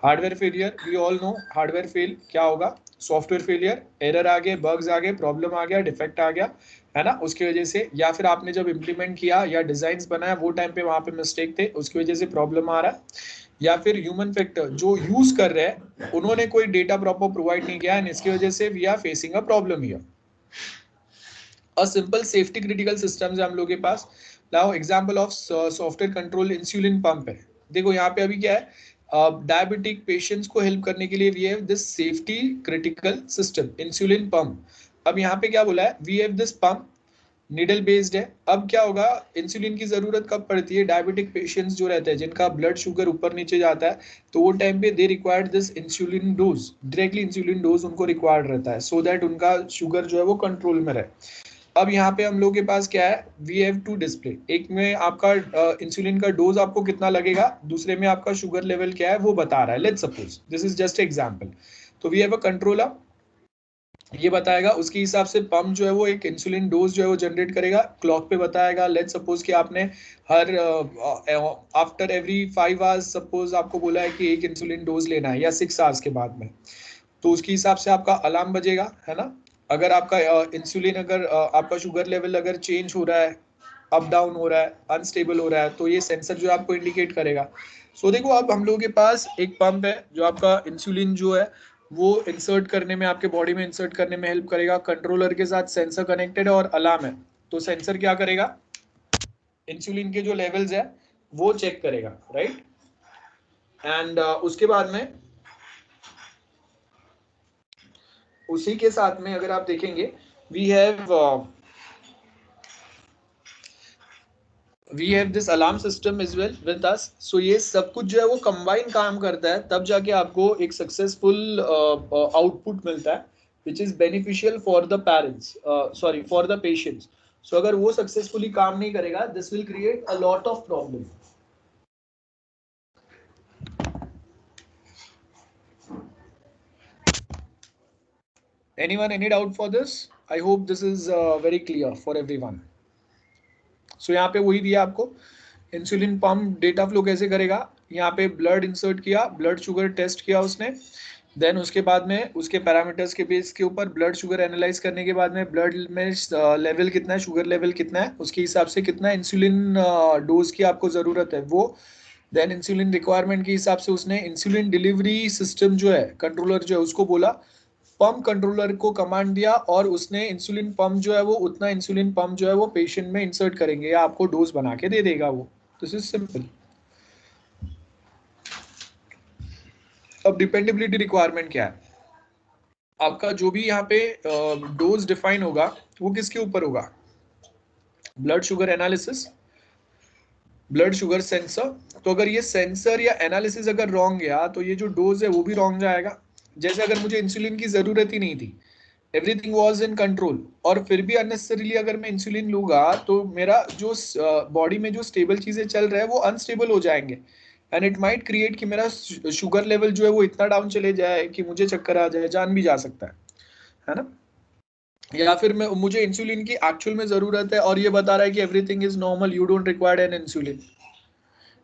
Hardware failure, we all know hardware fail क्या होगा, सॉफ्टवेयर फेलियर, एरर आ गए, बग्स आ गए, प्रॉब्लम आ गया, डिफेक्ट आ गया, है ना, उसकी वजह से, या फिर आपने जब इम्प्लीमेंट किया या डिजाइन बनाया वो टाइम पे वहां पे मिस्टेक थे उसकी वजह से प्रॉब्लम आ रहा है, या फिर ह्यूमन फैक्टर जो यूज कर रहे हैं उन्होंने कोई डेटा प्रॉपर प्रोवाइड नहीं किया एंड इसकी वजह से we are facing a problem here. A simple safety critical systems है हम लोग के पास। Now example of software control insulin pump है। देखो यहाँ पे अभी क्या है, डायबिटिक पेशेंट्स को हेल्प करने के लिए we have this safety critical system insulin pump. अब यहाँ पे क्या बोला है, we have this pump needle based है। अब क्या होगा, इंसुलिन की जरूरत कब पड़ती है, डायबिटिक पेशेंट्स जो रहते हैं जिनका ब्लड शुगर ऊपर नीचे जाता है तो वो टाइम पे they required this insulin dose, directly insulin dose उनको रिक्वायर्ड रहता है सो दैट उनका शुगर जो है वो कंट्रोल में रहे। अब यहाँ पे हम लोग के पास क्या है, वी हैव टू डिस्प्ले, एक में आपका इंसुलिन का डोज आपको कितना लगेगा, दूसरे में आपका शुगर लेवल क्या है वो बता रहा है। Let's suppose this is just example. तो वी हैव अ कंट्रोलर, ये बताएगा उसके हिसाब से पंप जो है वो एक इंसुलिन डोज जो है वो जनरेट करेगा, क्लॉक पे बताएगा। लेट्स सपोज कि आपने her after every 5 hours suppose आपको बोला है कि एक इंसुलिन डोज लेना है या 6 आवर्स के बाद में, तो उसके हिसाब से आपका अलार्म बजेगा, है ना। अगर आपका इंसुलिन अगर आपका शुगर लेवल अगर चेंज हो रहा है, अप डाउन हो रहा है, अनस्टेबल हो रहा है, तो ये सेंसर जो आपको इंडिकेट करेगा। सो देखो अब हम लोगों के पास एक पंप है जो आपका इंसुलिन जो है वो इंसर्ट करने में, आपके बॉडी में इंसर्ट करने में हेल्प करेगा। कंट्रोलर के साथ सेंसर कनेक्टेड है और अलार्म है, तो सेंसर क्या करेगा, इंसुलिन के जो लेवल्स है वो चेक करेगा, राइट। एंड उसके बाद में उसी के साथ में अगर आप देखेंगे we have this alarm system is well with us. So ये सब कुछ जो है वो कंबाइन काम करता है, तब जाके आपको एक सक्सेसफुल आउटपुट मिलता है which is beneficial for the parents, sorry for the patients. So अगर वो सक्सेसफुली काम नहीं करेगा this will create a lot of problem. Anyone, any doubt for this? I hope this is very clear for everyone. सो यहाँ पे वही दिया आपको, इंसुलिन पंप डेटा फ्लो कैसे करेगा। यहाँ पे ब्लड इंसर्ट किया, ब्लड शुगर टेस्ट किया उसने, देन उसके बाद में उसके पैरामीटर्स के बेस के ऊपर ब्लड शुगर एनालाइज करने के बाद में ब्लड में लेवल कितना है, शुगर लेवल कितना है, उसके हिसाब से कितना इंसुलिन डोज की आपको ज़रूरत है वो, देन इंसुलिन रिक्वायरमेंट के हिसाब से उसने इंसुलिन डिलीवरी सिस्टम जो है, कंट्रोलर जो है उसको बोला, पंप कंट्रोलर को कमांड दिया और उसने इंसुलिन पंप जो है वो उतना इंसुलिन पंप जो है वो पेशेंट में इंसर्ट करेंगे या आपको डोज बना के दे देगा वो। This is simple. अब डिपेंडेबिलिटी रिक्वायरमेंट क्या है, आपका जो भी यहाँ पे डोज डिफाइन होगा वो किसके ऊपर होगा, blood sugar analysis, blood sugar sensor. तो अगर ये सेंसर या एनालिसिस अगर रॉन्ग गया तो ये जो डोज है वो भी रॉन्ग जाएगा। जैसे अगर मुझे इंसुलिन की जरूरत ही नहीं थी, एवरीथिंग वाज इन कंट्रोल, और फिर भी अननेसेसरीली अगर मैं इंसुलिन लूंगा तो मेरा जो बॉडी में जो स्टेबल चीजें चल रहा है वो अनस्टेबल हो जाएंगे एंड इट माइट क्रिएट कि मेरा शुगर लेवल जो है वो इतना डाउन चले जाए कि मुझे चक्कर आ जाए, जान भी जा सकता है ना। या फिर मैं मुझे इंसुलिन की एक्चुअल में जरूरत है और ये बता रहा है कि everything is normal, you don't require an insulin,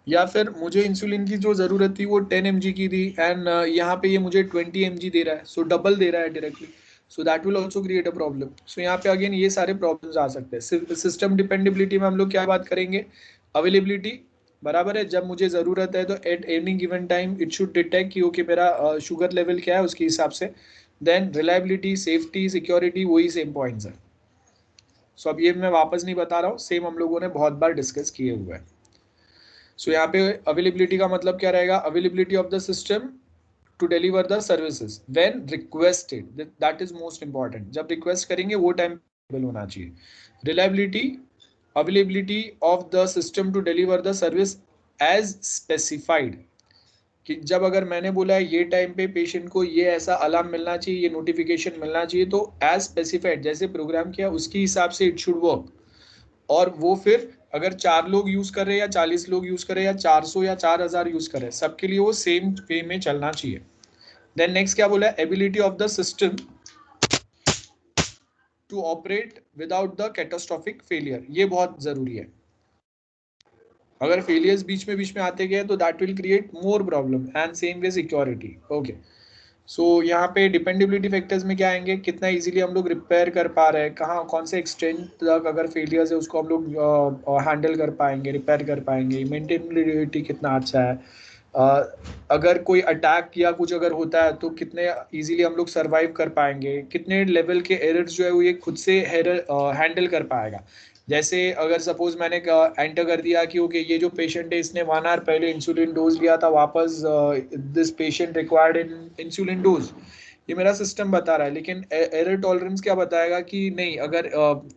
या फिर मुझे इंसुलिन की जो ज़रूरत थी वो 10 mg की थी एंड यहाँ पे ये मुझे 20 mg दे रहा है, सो डबल दे रहा है directly, so that will also create a problem. So यहाँ पे अगेन ये सारे प्रॉब्लम्स आ सकते हैं। सिस्टम डिपेंडेबिलिटी में हम लोग क्या बात करेंगे, अवेलेबिलिटी बराबर है, जब मुझे ज़रूरत है तो at any given time it should detect कि ओके मेरा शुगर लेवल क्या है उसके हिसाब से। देन रिलायबिलिटी, सेफ्टी, सिक्योरिटी, वही सेम पॉइंट्स है। सो अब ये मैं वापस नहीं बता रहा हूँ, सेम हम लोगों ने बहुत बार डिस्कस किए हुए हैं। सो यहाँ पे अवेलेबिलिटी का मतलब क्या रहेगा, availability of the system to deliver the services when requested, that is most important, जब रिक्वेस्ट करेंगे वो टाइम अवेलेबल होना चाहिए। Reliability, availability of the system to deliver the service as specified, कि जब अगर मैंने बोला है ये टाइम पे पेशेंट को ये ऐसा अलार्म मिलना चाहिए, ये नोटिफिकेशन मिलना चाहिए, तो एज स्पेसिफाइड जैसे प्रोग्राम किया उसके हिसाब से इट शुड वर्क। और वो फिर अगर 4 लोग यूज कर रहे हैं या 40 लोग यूज कर रहे हैं या 400 या 4000 यूज कर रहे हैं, सबके लिए वो सेम वे में चलना चाहिए।
देन नेक्स्ट क्या बोला है, ability of the system to operate without the catastrophic failure, ये बहुत जरूरी है। अगर फेलियर्स बीच में आते गए तो that will create more problem, and same way security. Okay, so यहाँ पे डिपेंडेबिलिटी फैक्टर्स में क्या आएंगे, कितना इजीली हम लोग रिपेयर कर पा रहे हैं, कहाँ कौन से एक्सटेंट तक अगर फेलियर्स है उसको हम लोग हैंडल कर पाएंगे, रिपेयर कर पाएंगे, मेंटेनेबिलिटी कितना अच्छा है, अगर कोई अटैक या कुछ अगर होता है तो कितने इजीली हम लोग सरवाइव कर पाएंगे, कितने लेवल के एरर्स जो है वो ये खुद से हैंडल कर पाएगा। जैसे अगर सपोज मैंने एंटर कर दिया कि ओके ये जो पेशेंट है इसने 1 आवर पहले इंसुलिन डोज लिया था, वापस this patient required in insulin dose, ये मेरा सिस्टम बता रहा है, लेकिन एरर टॉलरेंस क्या बताएगा कि नहीं, अगर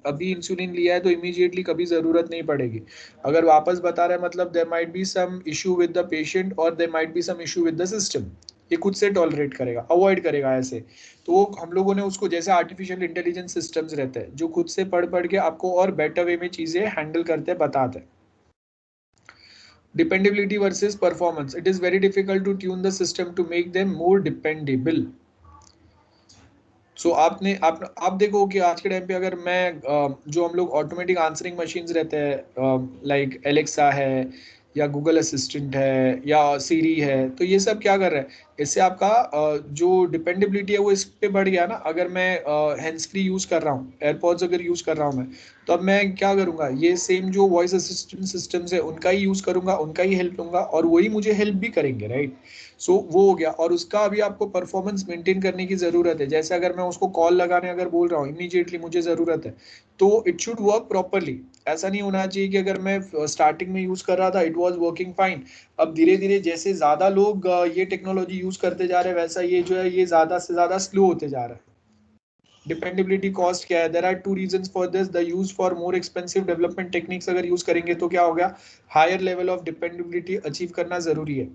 अभी इंसुलिन लिया है तो इमीडिएटली कभी जरूरत नहीं पड़ेगी। अगर वापस बता रहा है मतलब there might be some issue with the patient और there might be some issue with the system, ये खुद से टॉलरेट करेगा, अवॉइड करेगा ऐसे। तो वो हम लोगों ने उसको, जैसे आर्टिफिशियल इंटेलिजेंस सिस्टम्स रहते हैं जो खुद से पढ़ पढ़ के आपको और बेटर वे में चीजें हैंडल करते बताते हैं। Dependability versus performance. It is very difficult to tune the system to make them more dependable. सो आप देखो कि आज के टाइम पे अगर मैं जो हम लोग ऑटोमेटिक आंसरिंग मशीन्स रहते हैं, लाइक एलेक्सा है या गूगल असिस्टेंट है या सीरी है, तो ये सब क्या कर रहा है, इससे आपका जो डिपेंडेबिलिटी है वो इस पे बढ़ गया ना। अगर मैं हैंड्स फ्री यूज कर रहा हूँ, एयरपॉड्स अगर यूज कर रहा हूँ मैं, तो अब मैं क्या करूंगा, ये सेम जो वॉइस असिस्टेंट सिस्टम्स है उनका ही यूज करूंगा, उनका ही हेल्प लूंगा और वही मुझे हेल्प भी करेंगे, राइट। सो वो हो गया, और उसका अभी आपको परफॉर्मेंस मेंटेन करने की जरूरत है। जैसे अगर मैं उसको कॉल लगाने अगर बोल रहा हूँ इमीडिएटली मुझे जरूरत है, तो इट शुड वर्क प्रॉपरली। ऐसा नहीं होना चाहिए कि अगर मैं स्टार्टिंग में यूज कर रहा था इट वाज वर्किंग फाइन, अब धीरे धीरे जैसे ज्यादा लोग ये टेक्नोलॉजी यूज करते जा रहे हैं वैसा ये जो है ये ज्यादा से ज्यादा स्लो होते जा रहा है। डिपेंडेबिलिटी कॉस्ट क्या है, there are two reasons for this, the use for more expensive development techniques अगर यूज करेंगे तो क्या हो गया, higher level of dependability achieve करना जरूरी है।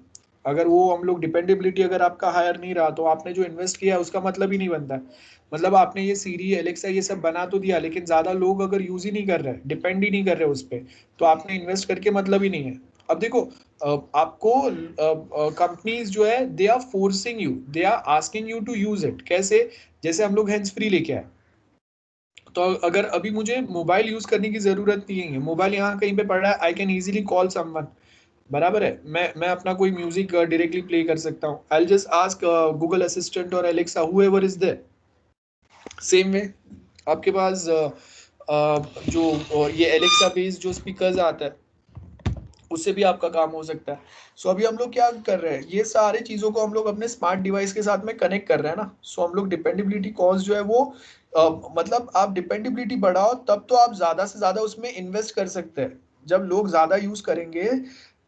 अगर वो हम लोग डिपेंडेबिलिटी अगर आपका हायर नहीं रहा तो आपने जो इन्वेस्ट किया है उसका मतलब ही नहीं बनता है। मतलब आपने ये सीरी एलेक्सा ये सब बना तो दिया, लेकिन ज्यादा लोग अगर यूज ही नहीं कर रहे, डिपेंड ही नहीं कर रहे उस पर, तो आपने इन्वेस्ट करके मतलब ही नहीं है। अब देखो आपको कंपनीज जो है they are forcing you, they are asking you to use it. कैसे, जैसे हम लोग हैंड्स फ्री लेके आए, तो अगर अभी मुझे मोबाइल यूज करने की जरूरत नहीं है, मोबाइल यहाँ कहीं पे पड़ा है, आई कैन इजीली कॉल समवन, बराबर है, मैं अपना कोई म्यूजिक डायरेक्टली प्ले कर सकता हूँ। I just ask Google Assistant और Alexa whoever is there. Same way आपके पास जो ये एलेक्सा बेस्ड जो स्पीकर्स आता है उससे भी आपका काम हो सकता है। सो अभी हम लोग क्या कर रहे हैं, ये सारे चीजों को हम लोग अपने स्मार्ट डिवाइस के साथ में कनेक्ट कर रहे हैं ना। सो हम लोग डिपेंडेबिलिटी कॉस्ट जो है वो मतलब आप डिपेंडेबिलिटी बढ़ाओ तब तो आप ज्यादा से ज्यादा उसमें इन्वेस्ट कर सकते हैं। जब लोग ज्यादा यूज करेंगे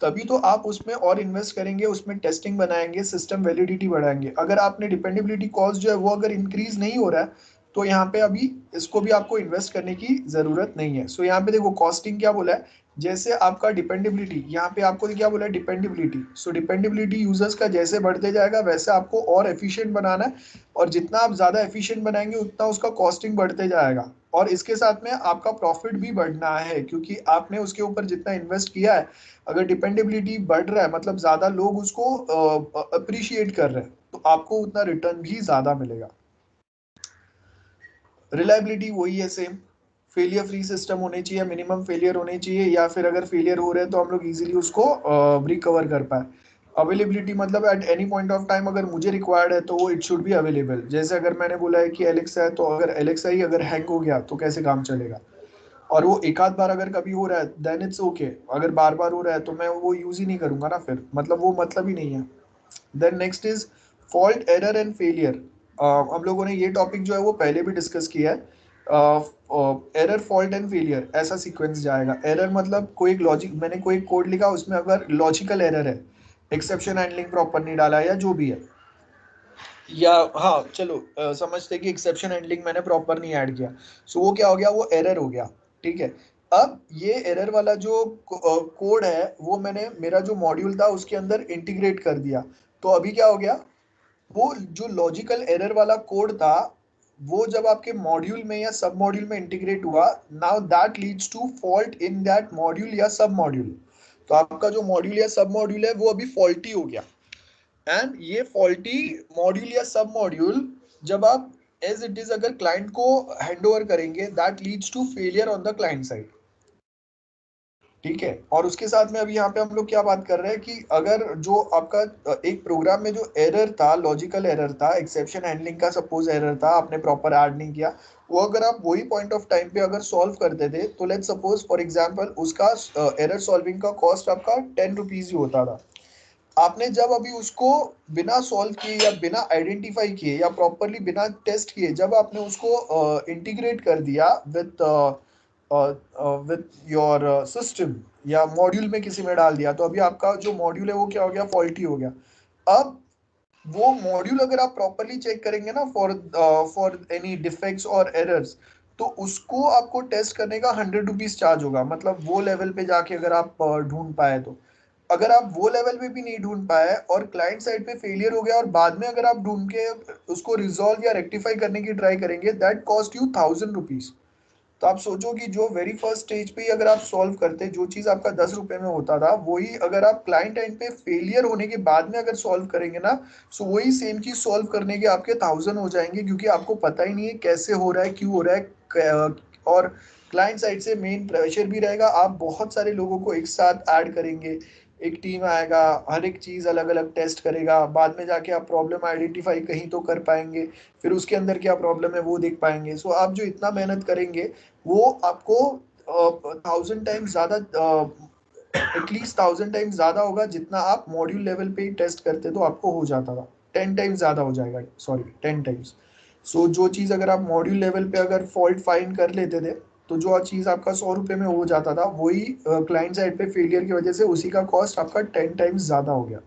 तभी तो आप उसमें और इन्वेस्ट करेंगे, उसमें टेस्टिंग बनाएंगे, सिस्टम वैलिडिटी बढ़ाएंगे। अगर आपने डिपेंडेबिलिटी कॉस्ट जो है वो अगर इंक्रीज नहीं हो रहा है तो यहाँ पे अभी इसको भी आपको इन्वेस्ट करने की जरूरत नहीं है। सो यहाँ पे देखो कॉस्टिंग क्या बोला है, जैसे आपका डिपेंडेबिलिटी, यहाँ पे आपको क्या बोला है डिपेंडेबिलिटी। सो डिपेंडेबिलिटी यूजर्स का जैसे बढ़ते जाएगा वैसे आपको और एफिशिएंट बनाना है, और जितना आप ज्यादा एफिशिएंट बनाएंगे उतना उसका कॉस्टिंग बढ़ते जाएगा। और इसके साथ में आपका प्रॉफिट भी बढ़ना है, क्योंकि आपने उसके ऊपर जितना इन्वेस्ट किया है, अगर डिपेंडेबिलिटी बढ़ रहा है मतलब ज्यादा लोग उसको अप्रिशिएट कर रहे हैं, तो आपको उतना रिटर्न भी ज्यादा मिलेगा। रिलायबिलिटी वही है सेम, फेलियर फ्री सिस्टम होने चाहिए, मिनिमम फेलियर होने चाहिए, या फिर अगर फेलियर हो रहे हैं तो हम लोग इजीली उसको रिकवर कर पाए। अवेलेबिलिटी मतलब at any point of time अगर मुझे रिक्वायर्ड है तो वो इट शुड बी अवेलेबल। जैसे अगर मैंने बोला है कि एलेक्सा है, तो अगर एलेक्सा ही अगर हैंग हो गया तो कैसे काम चलेगा। और वो एक आध बार अगर कभी हो रहा है देन इट्स ओके, अगर बार बार हो रहा है तो मैं वो यूज ही नहीं करूंगा ना, फिर मतलब वो मतलब ही नहीं है। Then next is fault error and failure. हम लोगों ने ये टॉपिक जो है वो पहले भी डिस्कस किया है। एरर फॉल्ट एंड फेलियर ऐसा सीक्वेंस जाएगा। एरर मतलब कोई एक लॉजिक, मैंने कोई कोड लिखा उसमें अगर लॉजिकल एरर है, एक्सेप्शन हैंडलिंग प्रॉपर नहीं डाला या जो भी है, या हाँ चलो समझते कि एक्सेप्शन हैंडलिंग मैंने प्रॉपर नहीं ऐड किया, सो वो क्या हो गया, वो एरर हो गया। ठीक है, अब ये एरर वाला जो कोड है वो मैंने मेरा जो मॉड्यूल था उसके अंदर इंटीग्रेट कर दिया, तो अभी क्या हो गया, वो जो लॉजिकल एरर वाला कोड था वो जब आपके मॉड्यूल में या सब मॉड्यूल में इंटीग्रेट हुआ, now that leads to fault in that module या सब मॉड्यूल। तो आपका जो मॉड्यूल या सब मॉड्यूल है वो अभी फॉल्टी हो गया।
एंड ये फॉल्टी मॉड्यूल या सब मॉड्यूल जब आप एज इट इज अगर क्लाइंट को हैंड ओवर करेंगे, that leads to failure on the client side. ठीक है, और उसके साथ में अभी यहाँ पे हम लोग क्या बात कर रहे हैं कि अगर जो आपका एक प्रोग्राम में जो एरर था, लॉजिकल एरर था, एक्सेप्शन हैंडलिंग का सपोज एरर था, आपने प्रॉपर ऐड नहीं किया, वो अगर आप वही पॉइंट ऑफ टाइम पे अगर सॉल्व करते थे तो लेट्स सपोज फॉर एग्जांपल उसका एरर सॉल्विंग का कॉस्ट आपका 10 रुपीज ही होता था। आपने जब अभी उसको बिना सॉल्व किए या बिना आइडेंटिफाई किए या प्रॉपरली बिना टेस्ट किए जब आपने उसको इंटीग्रेट कर दिया विथ विथ योर सिस्टम या मॉड्यूल में किसी में डाल दिया, तो अभी आपका जो मॉड्यूल है वो क्या हो गया, फॉल्टी हो गया। अब वो मॉड्यूल अगर आप प्रॉपरली चेक करेंगे ना फॉर एनी डिफेक्ट्स और एरर्स, तो उसको आपको टेस्ट करने का 100 रुपीज चार्ज होगा। मतलब वो लेवल पे जाके अगर आप ढूंढ पाए तो, अगर आप वो लेवल पे भी नहीं ढूंढ पाए और क्लाइंट साइड पे फेलियर हो गया और बाद में अगर आप ढूंढ के उसको रिजॉल्व या रेक्टिफाई करने की ट्राई करेंगे, दैट कॉस्ट यू 1000 रुपीज। तो आप सोचो कि जो वेरी फर्स्ट स्टेज पे ही अगर आप सॉल्व करते, जो चीज आपका 10 रुपए में होता था, वही अगर आप क्लाइंट एंड पे फेलियर होने के बाद में अगर सॉल्व करेंगे ना, सो वही सेम चीज सॉल्व करने के आपके 1000 हो जाएंगे, क्योंकि आपको पता ही नहीं है कैसे हो रहा है, क्यों हो रहा है। और क्लाइंट साइड से मेन प्रेशर भी रहेगा, आप बहुत सारे लोगों को एक साथ ऐड करेंगे, एक टीम आएगा, हर एक चीज अलग अलग टेस्ट करेगा, बाद में जाके आप प्रॉब्लम आइडेंटिफाई कहीं तो कर पाएंगे, फिर उसके अंदर क्या प्रॉब्लम है वो देख पाएंगे। सो आप जो इतना मेहनत करेंगे वो आपको 1000 टाइम्स ज्यादा, एटलीस्ट 1000 टाइम्स ज्यादा होगा जितना आप मॉड्यूल लेवल पे ही टेस्ट करते तो आपको हो जाता था। 10 टाइम्स ज्यादा हो जाएगा, सॉरी 10 टाइम्स। सो जो चीज अगर आप मॉड्यूल लेवल पे अगर फॉल्ट फाइंड कर लेते थे, तो जो चीज आपका 100 रुपए में हो जाता था, वही क्लाइंट साइड पे फेलियर की वजह से उसी का कॉस्ट आपका 10 टाइम्स ज्यादा हो गया।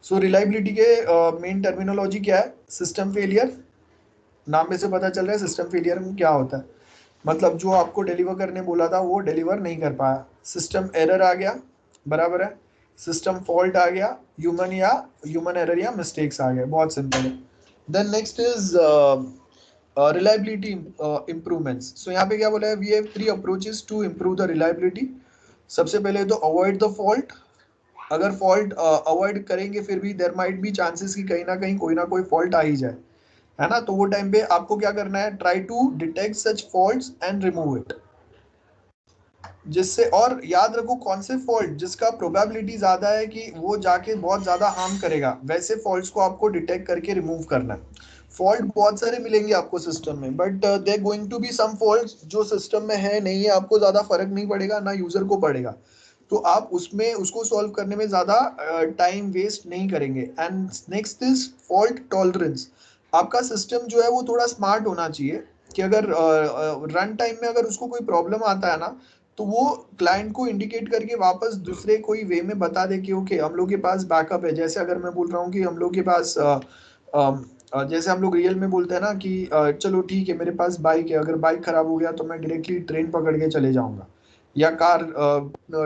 सो रिलायबिलिटी के मेन टर्मिनोलॉजी क्या है, सिस्टम फेलियर। नाम में से पता चल रहा है सिस्टम फेलियर में क्या होता है, मतलब जो आपको डिलीवर करने बोला था वो डिलीवर नहीं कर पाया, सिस्टम एरर आ गया, बराबर है, सिस्टम फॉल्ट आ गया, ह्यूमन एरर या मिस्टेक्स आ गए, बहुत सिंपल है। Then next is reliability improvements. So यहाँ पे क्या बोला है, we have 3 approaches to improve the reliability. सबसे पहले तो अवॉइड द फॉल्ट। अगर फॉल्ट अवॉइड करेंगे फिर भी देयर माइट बी चांसेस कि कहीं ना कोई फॉल्ट आ ही जाए, है ना। तो वो टाइम पे आपको क्या करना है, try to detect such faults and remove it. जिससे, और याद रखो कौन से फॉल्ट जिसका प्रोबेबिलिटी ज्यादा है कि वो जाके बहुत ज्यादा हार्म करेगा, वैसे फॉल्ट्स को आपको डिटेक्ट करके रिमूव करना है। फॉल्ट बहुत सारे मिलेंगे आपको सिस्टम में, but there going to be some faults जो सिस्टम में है नहीं है, आपको ज्यादा फर्क नहीं पड़ेगा ना यूजर को पड़ेगा, तो आप उसमें उसको सॉल्व करने में ज्यादा टाइम वेस्ट नहीं करेंगे। And next is fault tolerance. आपका सिस्टम जो है वो थोड़ा स्मार्ट होना चाहिए कि अगर रन टाइम में अगर उसको कोई प्रॉब्लम आता है ना, तो वो क्लाइंट को इंडिकेट करके वापस दूसरे कोई वे में बता दे कि ओके हम लोग के पास बैकअप है। जैसे अगर मैं बोल रहा हूँ कि हम लोग के पास जैसे हम लोग रियल में बोलते हैं ना कि चलो ठीक है मेरे पास बाइक है, अगर बाइक खराब हो गया तो मैं डायरेक्टली ट्रेन पकड़ के चले जाऊंगा, या कार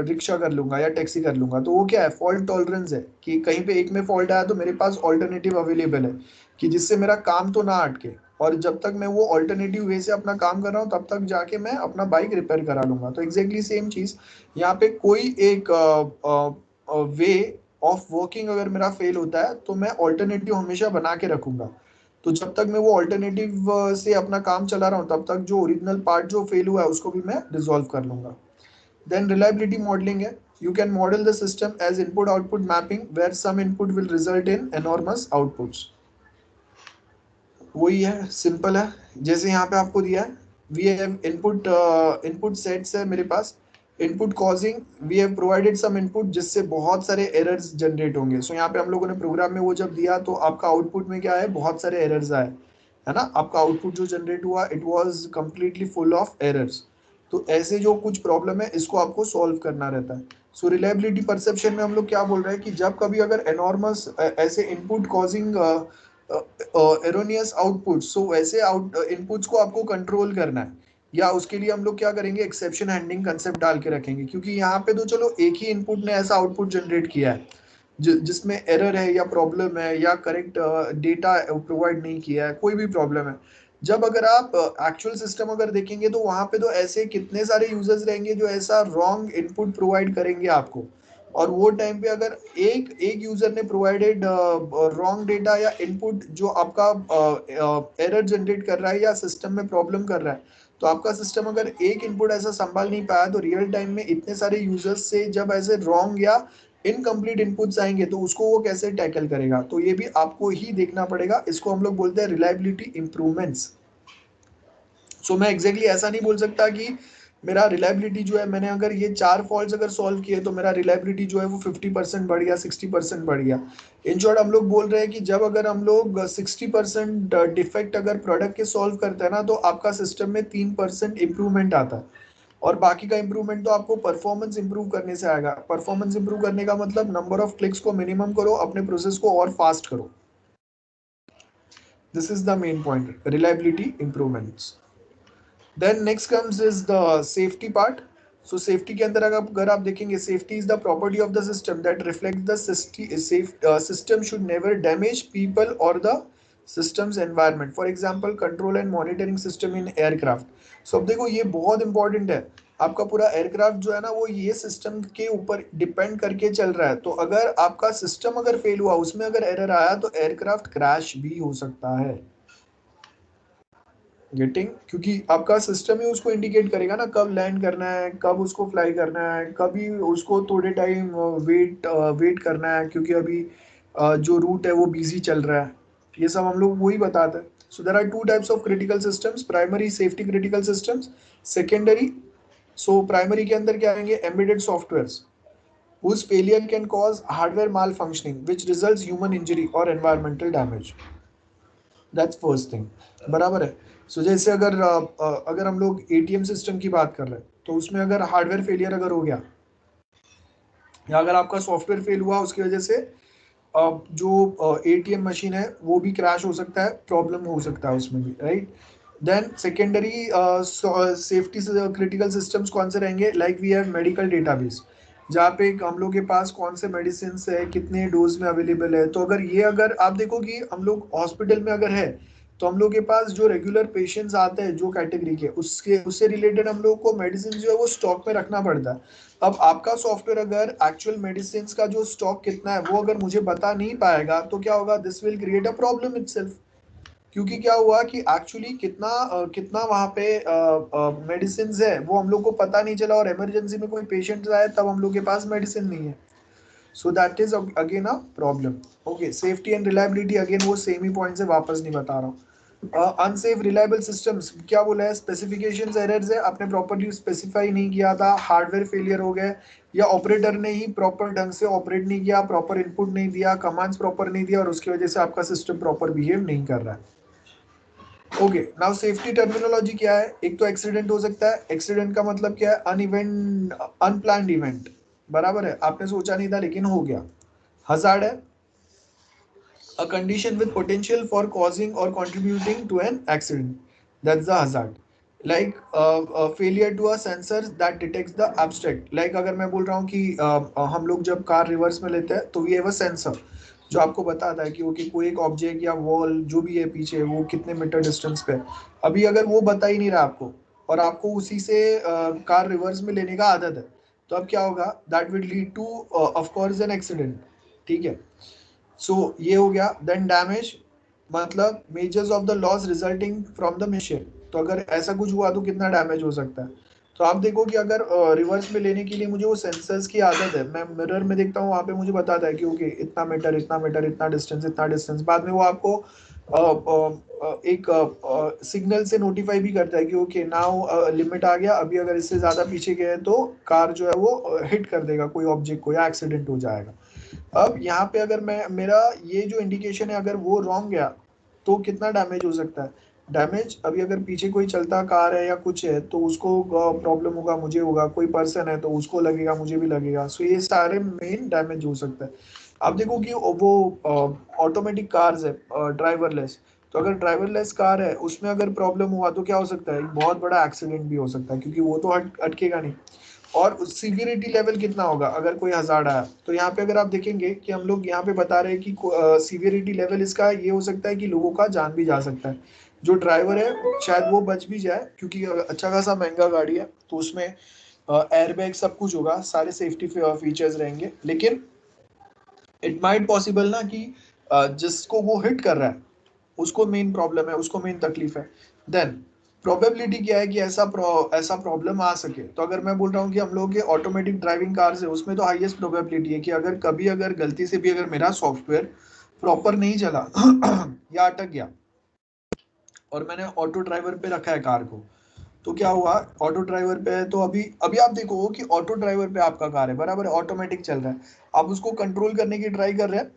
रिक्शा कर लूंगा या टैक्सी कर लूंगा। तो वो क्या है, फॉल्ट टॉलरेंस है कि कहीं पे एक में फॉल्ट आया तो मेरे पास ऑल्टरनेटिव अवेलेबल है कि जिससे मेरा काम तो ना अटके, और जब तक मैं वो ऑल्टरनेटिव वे से अपना काम कर रहा हूँ तब तक जाके मैं अपना बाइक रिपेयर करा लूंगा। तो एग्जैक्टली सेम चीज यहाँ पे, कोई एक वे ऑफ वर्किंग अगर मेरा फेल होता है तो मैं ऑल्टरनेटिव हमेशा बना के रखूंगा। तो जब तक मैं वो ऑल्टरनेटिव से अपना काम चला रहा हूँ तब तक जो ओरिजिनल पार्ट जो फेल हुआ है उसको भी मैं रिजॉल्व कर लूंगा। देन रिलायबिलिटी मॉडलिंग है, you can model the system as input output mapping where some input will result in enormous outputs। वही है, सिंपल है। जैसे यहाँ पे आपको दिया है, वी हैव इनपुट सेट्स है मेरे पास, input causing we have provided some input जिससे बहुत सारे एरर्स जनरेट होंगे। सो यहाँ पे हम लोगों ने प्रोग्राम में वो जब दिया तो आपका आउटपुट में क्या है, बहुत सारे एरर्स आए, है ना। आपका आउटपुट जो जनरेट हुआ it was completely full of errors. तो ऐसे जो कुछ प्रॉब्लम है इसको आपको सॉल्व करना रहता है। सो रिलायबिलिटी परसेप्शन में हम लोग क्या बोल रहे हैं कि जब कभी अगर एनॉर्मस ऐसे इनपुट कॉजिंग एरोनियस आउटपुट, सो वैसे आउट इनपुट्स को आपको कंट्रोल करना है, या उसके लिए हम लोग क्या करेंगे, एक्सेप्शन हैंडलिंग कंसेप्ट डाल के रखेंगे। क्योंकि यहाँ पे तो चलो एक ही इनपुट ने ऐसा आउटपुट जनरेट किया है जिसमें एरर है या प्रॉब्लम है या करेक्ट डेटा प्रोवाइड नहीं किया है, कोई भी प्रॉब्लम है। जब अगर आप एक्चुअल सिस्टम अगर देखेंगे तो वहां पे तो ऐसे कितने सारे यूजर्स रहेंगे जो ऐसा रॉन्ग इनपुट प्रोवाइड करेंगे आपको, और वो टाइम पे अगर एक एक यूजर ने प्रोवाइडेड रॉन्ग डेटा या इनपुट जो आपका एरर जनरेट कर रहा है या सिस्टम में प्रॉब्लम कर रहा है, तो आपका सिस्टम अगर एक इनपुट ऐसा संभाल नहीं पाया तो रियल टाइम में इतने सारे यूजर्स से जब ऐसे रॉन्ग या इनकम्प्लीट इनपुट्स आएंगे तो उसको वो कैसे टैकल करेगा, तो ये भी आपको ही देखना पड़ेगा। इसको हम लोग बोलते हैं रिलायबिलिटी इंप्रूवमेंट्स। सो मैं एग्जैक्टली ऐसा नहीं बोल सकता कि मेरा रिलायबिलिटी जो है, मैंने अगर ये 4 फॉल्ट्स अगर सॉल्व किए तो मेरा रिलायबिलिटी जो है वो 50% बढ़ गया, 60% बढ़ गया। इन शॉर्ट हम लोग बोल रहे हैं कि जब अगर हम लोग 60% डिफेक्ट अगर प्रोडक्ट के सॉल्व करते हैं ना, तो आपका सिस्टम में 3% इंप्रूवमेंट आता है। और बाकी का इंप्रूवमेंट तो आपको परफॉर्मेंस इंप्रूव करने से आएगा। परफॉर्मेंस इंप्रूव करने का मतलब नंबर ऑफ क्लिक्स को मिनिमम करो, अपने प्रोसेस को और फास्ट करो। This is the main point, reliability improvements. Then next comes is the safety part. So safety के अंदर अगर आप देखेंगे, safety is the property of the system that reflect the system should never damage people और the systems environment. For example control and monitoring system in aircraft. So अब देखो ये बहुत इंपॉर्टेंट है। आपका पूरा एयरक्राफ्ट जो है ना वो ये सिस्टम के ऊपर डिपेंड करके चल रहा है। तो अगर आपका सिस्टम अगर फेल हुआ, उसमें अगर एरर आया तो एयरक्राफ्ट क्रैश भी हो सकता है। गेटिंग, क्योंकि आपका सिस्टम ही उसको इंडिकेट करेगा ना कब लैंड करना है, कब उसको फ्लाई करना है, कभी उसको थोड़े टाइम वेट करना है क्योंकि अभी जो रूट है वो बिजी चल रहा है। ये सब हम लोग वही बताते हैं। So there are two types of critical systems, primary safety critical systems, secondary. So primary के अंदर क्या आएंगे, embedded software whose failure can cause hardware malfunctioning which results human injury or environmental damage. That's first thing, बराबर है। सो जैसे अगर हम लोग एटीएम सिस्टम की बात कर रहे हैं तो उसमें अगर हार्डवेयर फेलियर अगर हो गया या अगर आपका सॉफ्टवेयर फेल हुआ, उसकी वजह से जो एटीएम मशीन है वो भी क्रैश हो सकता है, प्रॉब्लम हो सकता है उसमें भी, right. Then secondary safety critical systems कौन से रहेंगे, like we have medical database, जहाँ पे हम लोग के पास कौन से मेडिसिन है, कितने डोज में अवेलेबल है। तो अगर आप देखो कि हम लोग हॉस्पिटल में अगर है तो हम लोग के पास जो रेगुलर पेशेंट्स आते हैं जो कैटेगरी के, उसके उससे रिलेटेड हम लोग को मेडिसिन जो है वो स्टॉक में रखना पड़ता है। अब आपका सॉफ्टवेयर अगर एक्चुअल मेडिसिन का जो स्टॉक कितना है वो अगर मुझे बता नहीं पाएगा तो क्या होगा, this will create a problem itself. क्योंकि क्या हुआ कि एक्चुअली कितना वहां पे मेडिसिन है वो हम लोग को पता नहीं चला, और इमरजेंसी में कोई पेशेंट आए तब हम लोग के पास मेडिसिन नहीं है। सो that is again a problem. Okay, safety and reliability again वो सेम ही पॉइंट से वापस नहीं बता रहा हूँ। अनसेफ रिलायबल सिस्टम्स क्या बोला है, स्पेसिफिकेशंस एरर्स है, आपने प्रॉपर्ली स्पेसिफाई नहीं किया था, हार्डवेयर फेलियर हो गए, या ऑपरेटर ने ही प्रॉपर ढंग से ऑपरेट नहीं किया, प्रॉपर इनपुट नहीं दिया, कमांड्स प्रॉपर नहीं दिया, और उसकी वजह से आपका सिस्टम प्रॉपर बिहेव नहीं कर रहा है। ओके, नाउ सेफ्टी टर्मिनोलॉजी क्या है, एक तो एक्सीडेंट हो सकता है। एक्सीडेंट का मतलब क्या है, अनप्लान्ड इवेंट, बराबर है, आपने सोचा नहीं था लेकिन हो गया। हजार्ड है, a condition with potential for causing or contributing to an accident, that's the hazard. Like failure to a sensor that detects the abstract, like अगर मैं बोल रहा हूँ कि हम लोग जब कार रिवर्स में लेते हैं तो वी हैव अ सेंसर जो आपको बताता है कि ओके कोई एक ऑब्जेक्ट या वॉल जो भी है पीछे वो कितने मीटर डिस्टेंस पे है। अभी अगर वो बता ही नहीं रहा आपको और आपको उसी से कार रिवर्स में लेने का आदत है, तो अब क्या होगा, that will lead two of course an accident. ठीक है, सो ये हो गया। देन डैमेज मतलब measures of the loss resulting from the mission, तो अगर ऐसा कुछ हुआ तो कितना डैमेज हो सकता है। तो आप देखो कि अगर रिवर्स में लेने के लिए मुझे वो सेंसर्स की आदत है, मैं मिरर में देखता हूँ वहाँ पे मुझे बताता है कि ओके इतना मीटर इतना मीटर इतना डिस्टेंस इतना डिस्टेंस, बाद में वो आपको एक सिग्नल से नोटिफाई भी करता है कि ओके नाउ लिमिट आ गया, अभी अगर इससे ज़्यादा पीछे गए तो कार जो है वो हिट कर देगा कोई ऑब्जेक्ट को या एक्सीडेंट हो जाएगा। अब यहाँ पे अगर मैं मेरा ये जो इंडिकेशन है अगर वो रॉन्ग गया तो कितना डैमेज हो सकता है। डैमेज अभी अगर पीछे कोई चलता कार है या कुछ है तो उसको प्रॉब्लम होगा, मुझे होगा, कोई पर्सन है तो उसको लगेगा, मुझे भी लगेगा। सो ये सारे मेन डैमेज हो सकता है। आप देखो कि वो ऑटोमेटिक कार्स है ड्राइवरलेस, तो अगर ड्राइवरलेस कार है उसमें अगर प्रॉब्लम हुआ तो क्या हो सकता है, एक बहुत बड़ा एक्सीडेंट भी हो सकता है क्योंकि वो तो अटकेगा नहीं। और सीवियरिटी लेवल कितना होगा अगर कोई हजार्ड आया, तो यहाँ पे अगर आप देखेंगे कि हम लोग यहाँ पे बता रहे हैं कि सीवियरिटी लेवल इसका ये हो सकता है कि लोगों का जान भी जा सकता है। जो ड्राइवर है शायद वो बच भी जाए क्योंकि अच्छा खासा महंगा गाड़ी है तो उसमें एयरबैग सब कुछ होगा, सारे सेफ्टी फीचर्स रहेंगे, लेकिन इट माइट पॉसिबल ना कि जिसको वो हिट कर रहा है उसको मेन प्रॉब्लम है, उसको मेन तकलीफ है, देन प्रोबेबिलिटी क्या है कि ऐसा प्रॉब्लम आ सके। तो अगर मैं बोल रहा हूँ कि हम लोग के ऑटोमेटिक ड्राइविंग कार्स है उसमें तो हाईएस्ट प्रोबेबिलिटी है कि अगर गलती से भी अगर मेरा सॉफ्टवेयर प्रॉपर नहीं चला या अटक गया और मैंने ऑटो ड्राइवर पे रखा है कार को, तो क्या हुआ, ऑटो ड्राइवर पे है तो अभी अभी आप देखो कि ऑटो ड्राइवर पे आपका कार है, बराबर है, ऑटोमेटिक चल रहा है, आप उसको कंट्रोल करने की ट्राई कर रहे हैं,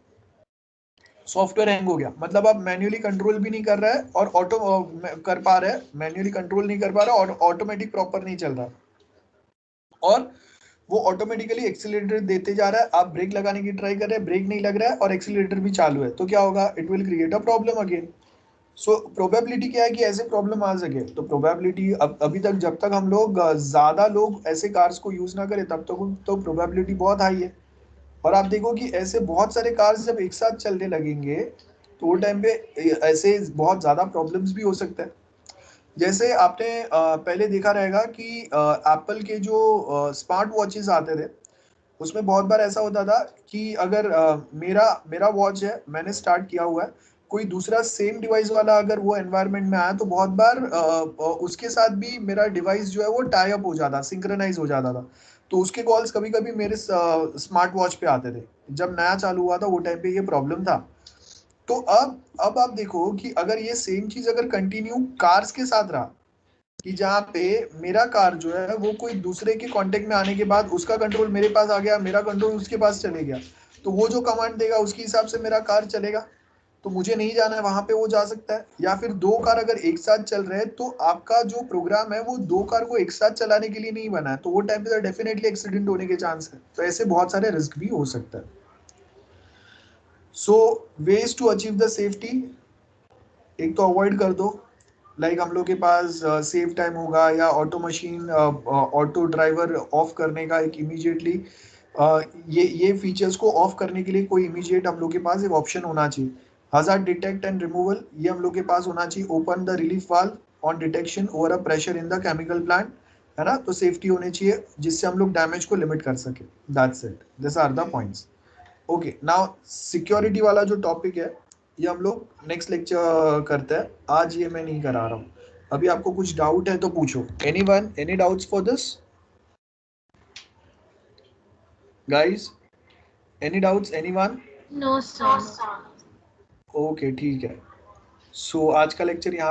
सॉफ्टवेयर हैंग हो गया, मतलब आप मैन्युअली कंट्रोल भी नहीं कर रहा है और ऑटो कर पा रहे हैं, मैन्युअली कंट्रोल नहीं कर पा रहा और ऑटोमेटिक प्रॉपर नहीं चल रहा, और वो ऑटोमेटिकली एक्सीलरेटर देते जा रहा है, आप ब्रेक लगाने की ट्राई कर रहे हैं, ब्रेक नहीं लग रहा है और एक्सीलरेटर भी चालू है, तो क्या होगा, it will create a problem again. So probability क्या है कि ऐसे प्रॉब्लम आ सके, तो प्रोबेबिलिटी अभी तक जब तक हम लोग ज्यादा लोग ऐसे कार्स को यूज ना करें तब तक तो प्रोबेबिलिटी बहुत हाई है। और आप देखो कि ऐसे बहुत सारे कार्स जब एक साथ चलने लगेंगे तो वो टाइम पे ऐसे बहुत ज्यादा प्रॉब्लम्स भी हो सकता है। जैसे आपने पहले देखा रहेगा कि एप्पल के जो स्मार्ट वॉचेस आते थे उसमें बहुत बार ऐसा होता था कि अगर मेरा मेरा वॉच है, मैंने स्टार्ट किया हुआ है, कोई दूसरा सेम डिवाइस वाला अगर वो एनवायरनमेंट में आया तो बहुत बार उसके साथ भी मेरा डिवाइस जो है वो टाई अप हो जाता, सिंक्रोनाइज हो जाता था, तो उसके कॉल्स कभी कभी मेरे स्मार्ट वॉच पे आते थे। जब नया चालू हुआ था वो टाइम पे ये प्रॉब्लम था। तो अब आप देखो कि अगर ये सेम चीज अगर कंटिन्यू कार्स के साथ रहा कि जहाँ पे मेरा कार जो है वो कोई दूसरे के कांटेक्ट में आने के बाद उसका कंट्रोल मेरे पास आ गया, मेरा कंट्रोल उसके पास चले गया, तो वो जो कमांड देगा उसके हिसाब से मेरा कार चलेगा, तो मुझे नहीं जाना है वहां पे वो जा सकता है। या फिर दो कार अगर एक साथ चल रहे हैं तो आपका जो प्रोग्राम है वो दो कार को एक साथ चलाने के लिए नहीं बना है, तो वो टाइम पे डेफिनेटली एक्सीडेंट होने के चांस है, तो ऐसे बहुत सारे रिस्क भी हो सकता है। So ways to achieve the safety, एक तो अवॉइड कर दो, लाइक हम लोग के पास सेव टाइम होगा या auto machine auto driver of करने का एक इमीडिएटली ये फीचर्स को ऑफ करने के लिए कोई इमीडिएट हम लोग के पास एक ऑप्शन होना चाहिए। हजार्ड डिटेक्ट एंड रिमूवल ये हम लोग के पास होना चाहिए, open the relief valve on detection over a pressure in the chemical plant, है ना, तो सेफ्टी होनी चाहिए जिससे हम लोग डैमेज को लिमिट कर सके। That's it, this are the points. Okay, now security वाला जो टॉपिक है ये हम लोग नेक्स्ट लेक्चर करते हैं, आज ये मैं नहीं करा रहा हूँ। अभी आपको कुछ डाउट है तो पूछो, anyone, any doubts for this guys, any doubts, anyone?
No, sir.
Okay ठीक है, सो आज का लेक्चर यहाँ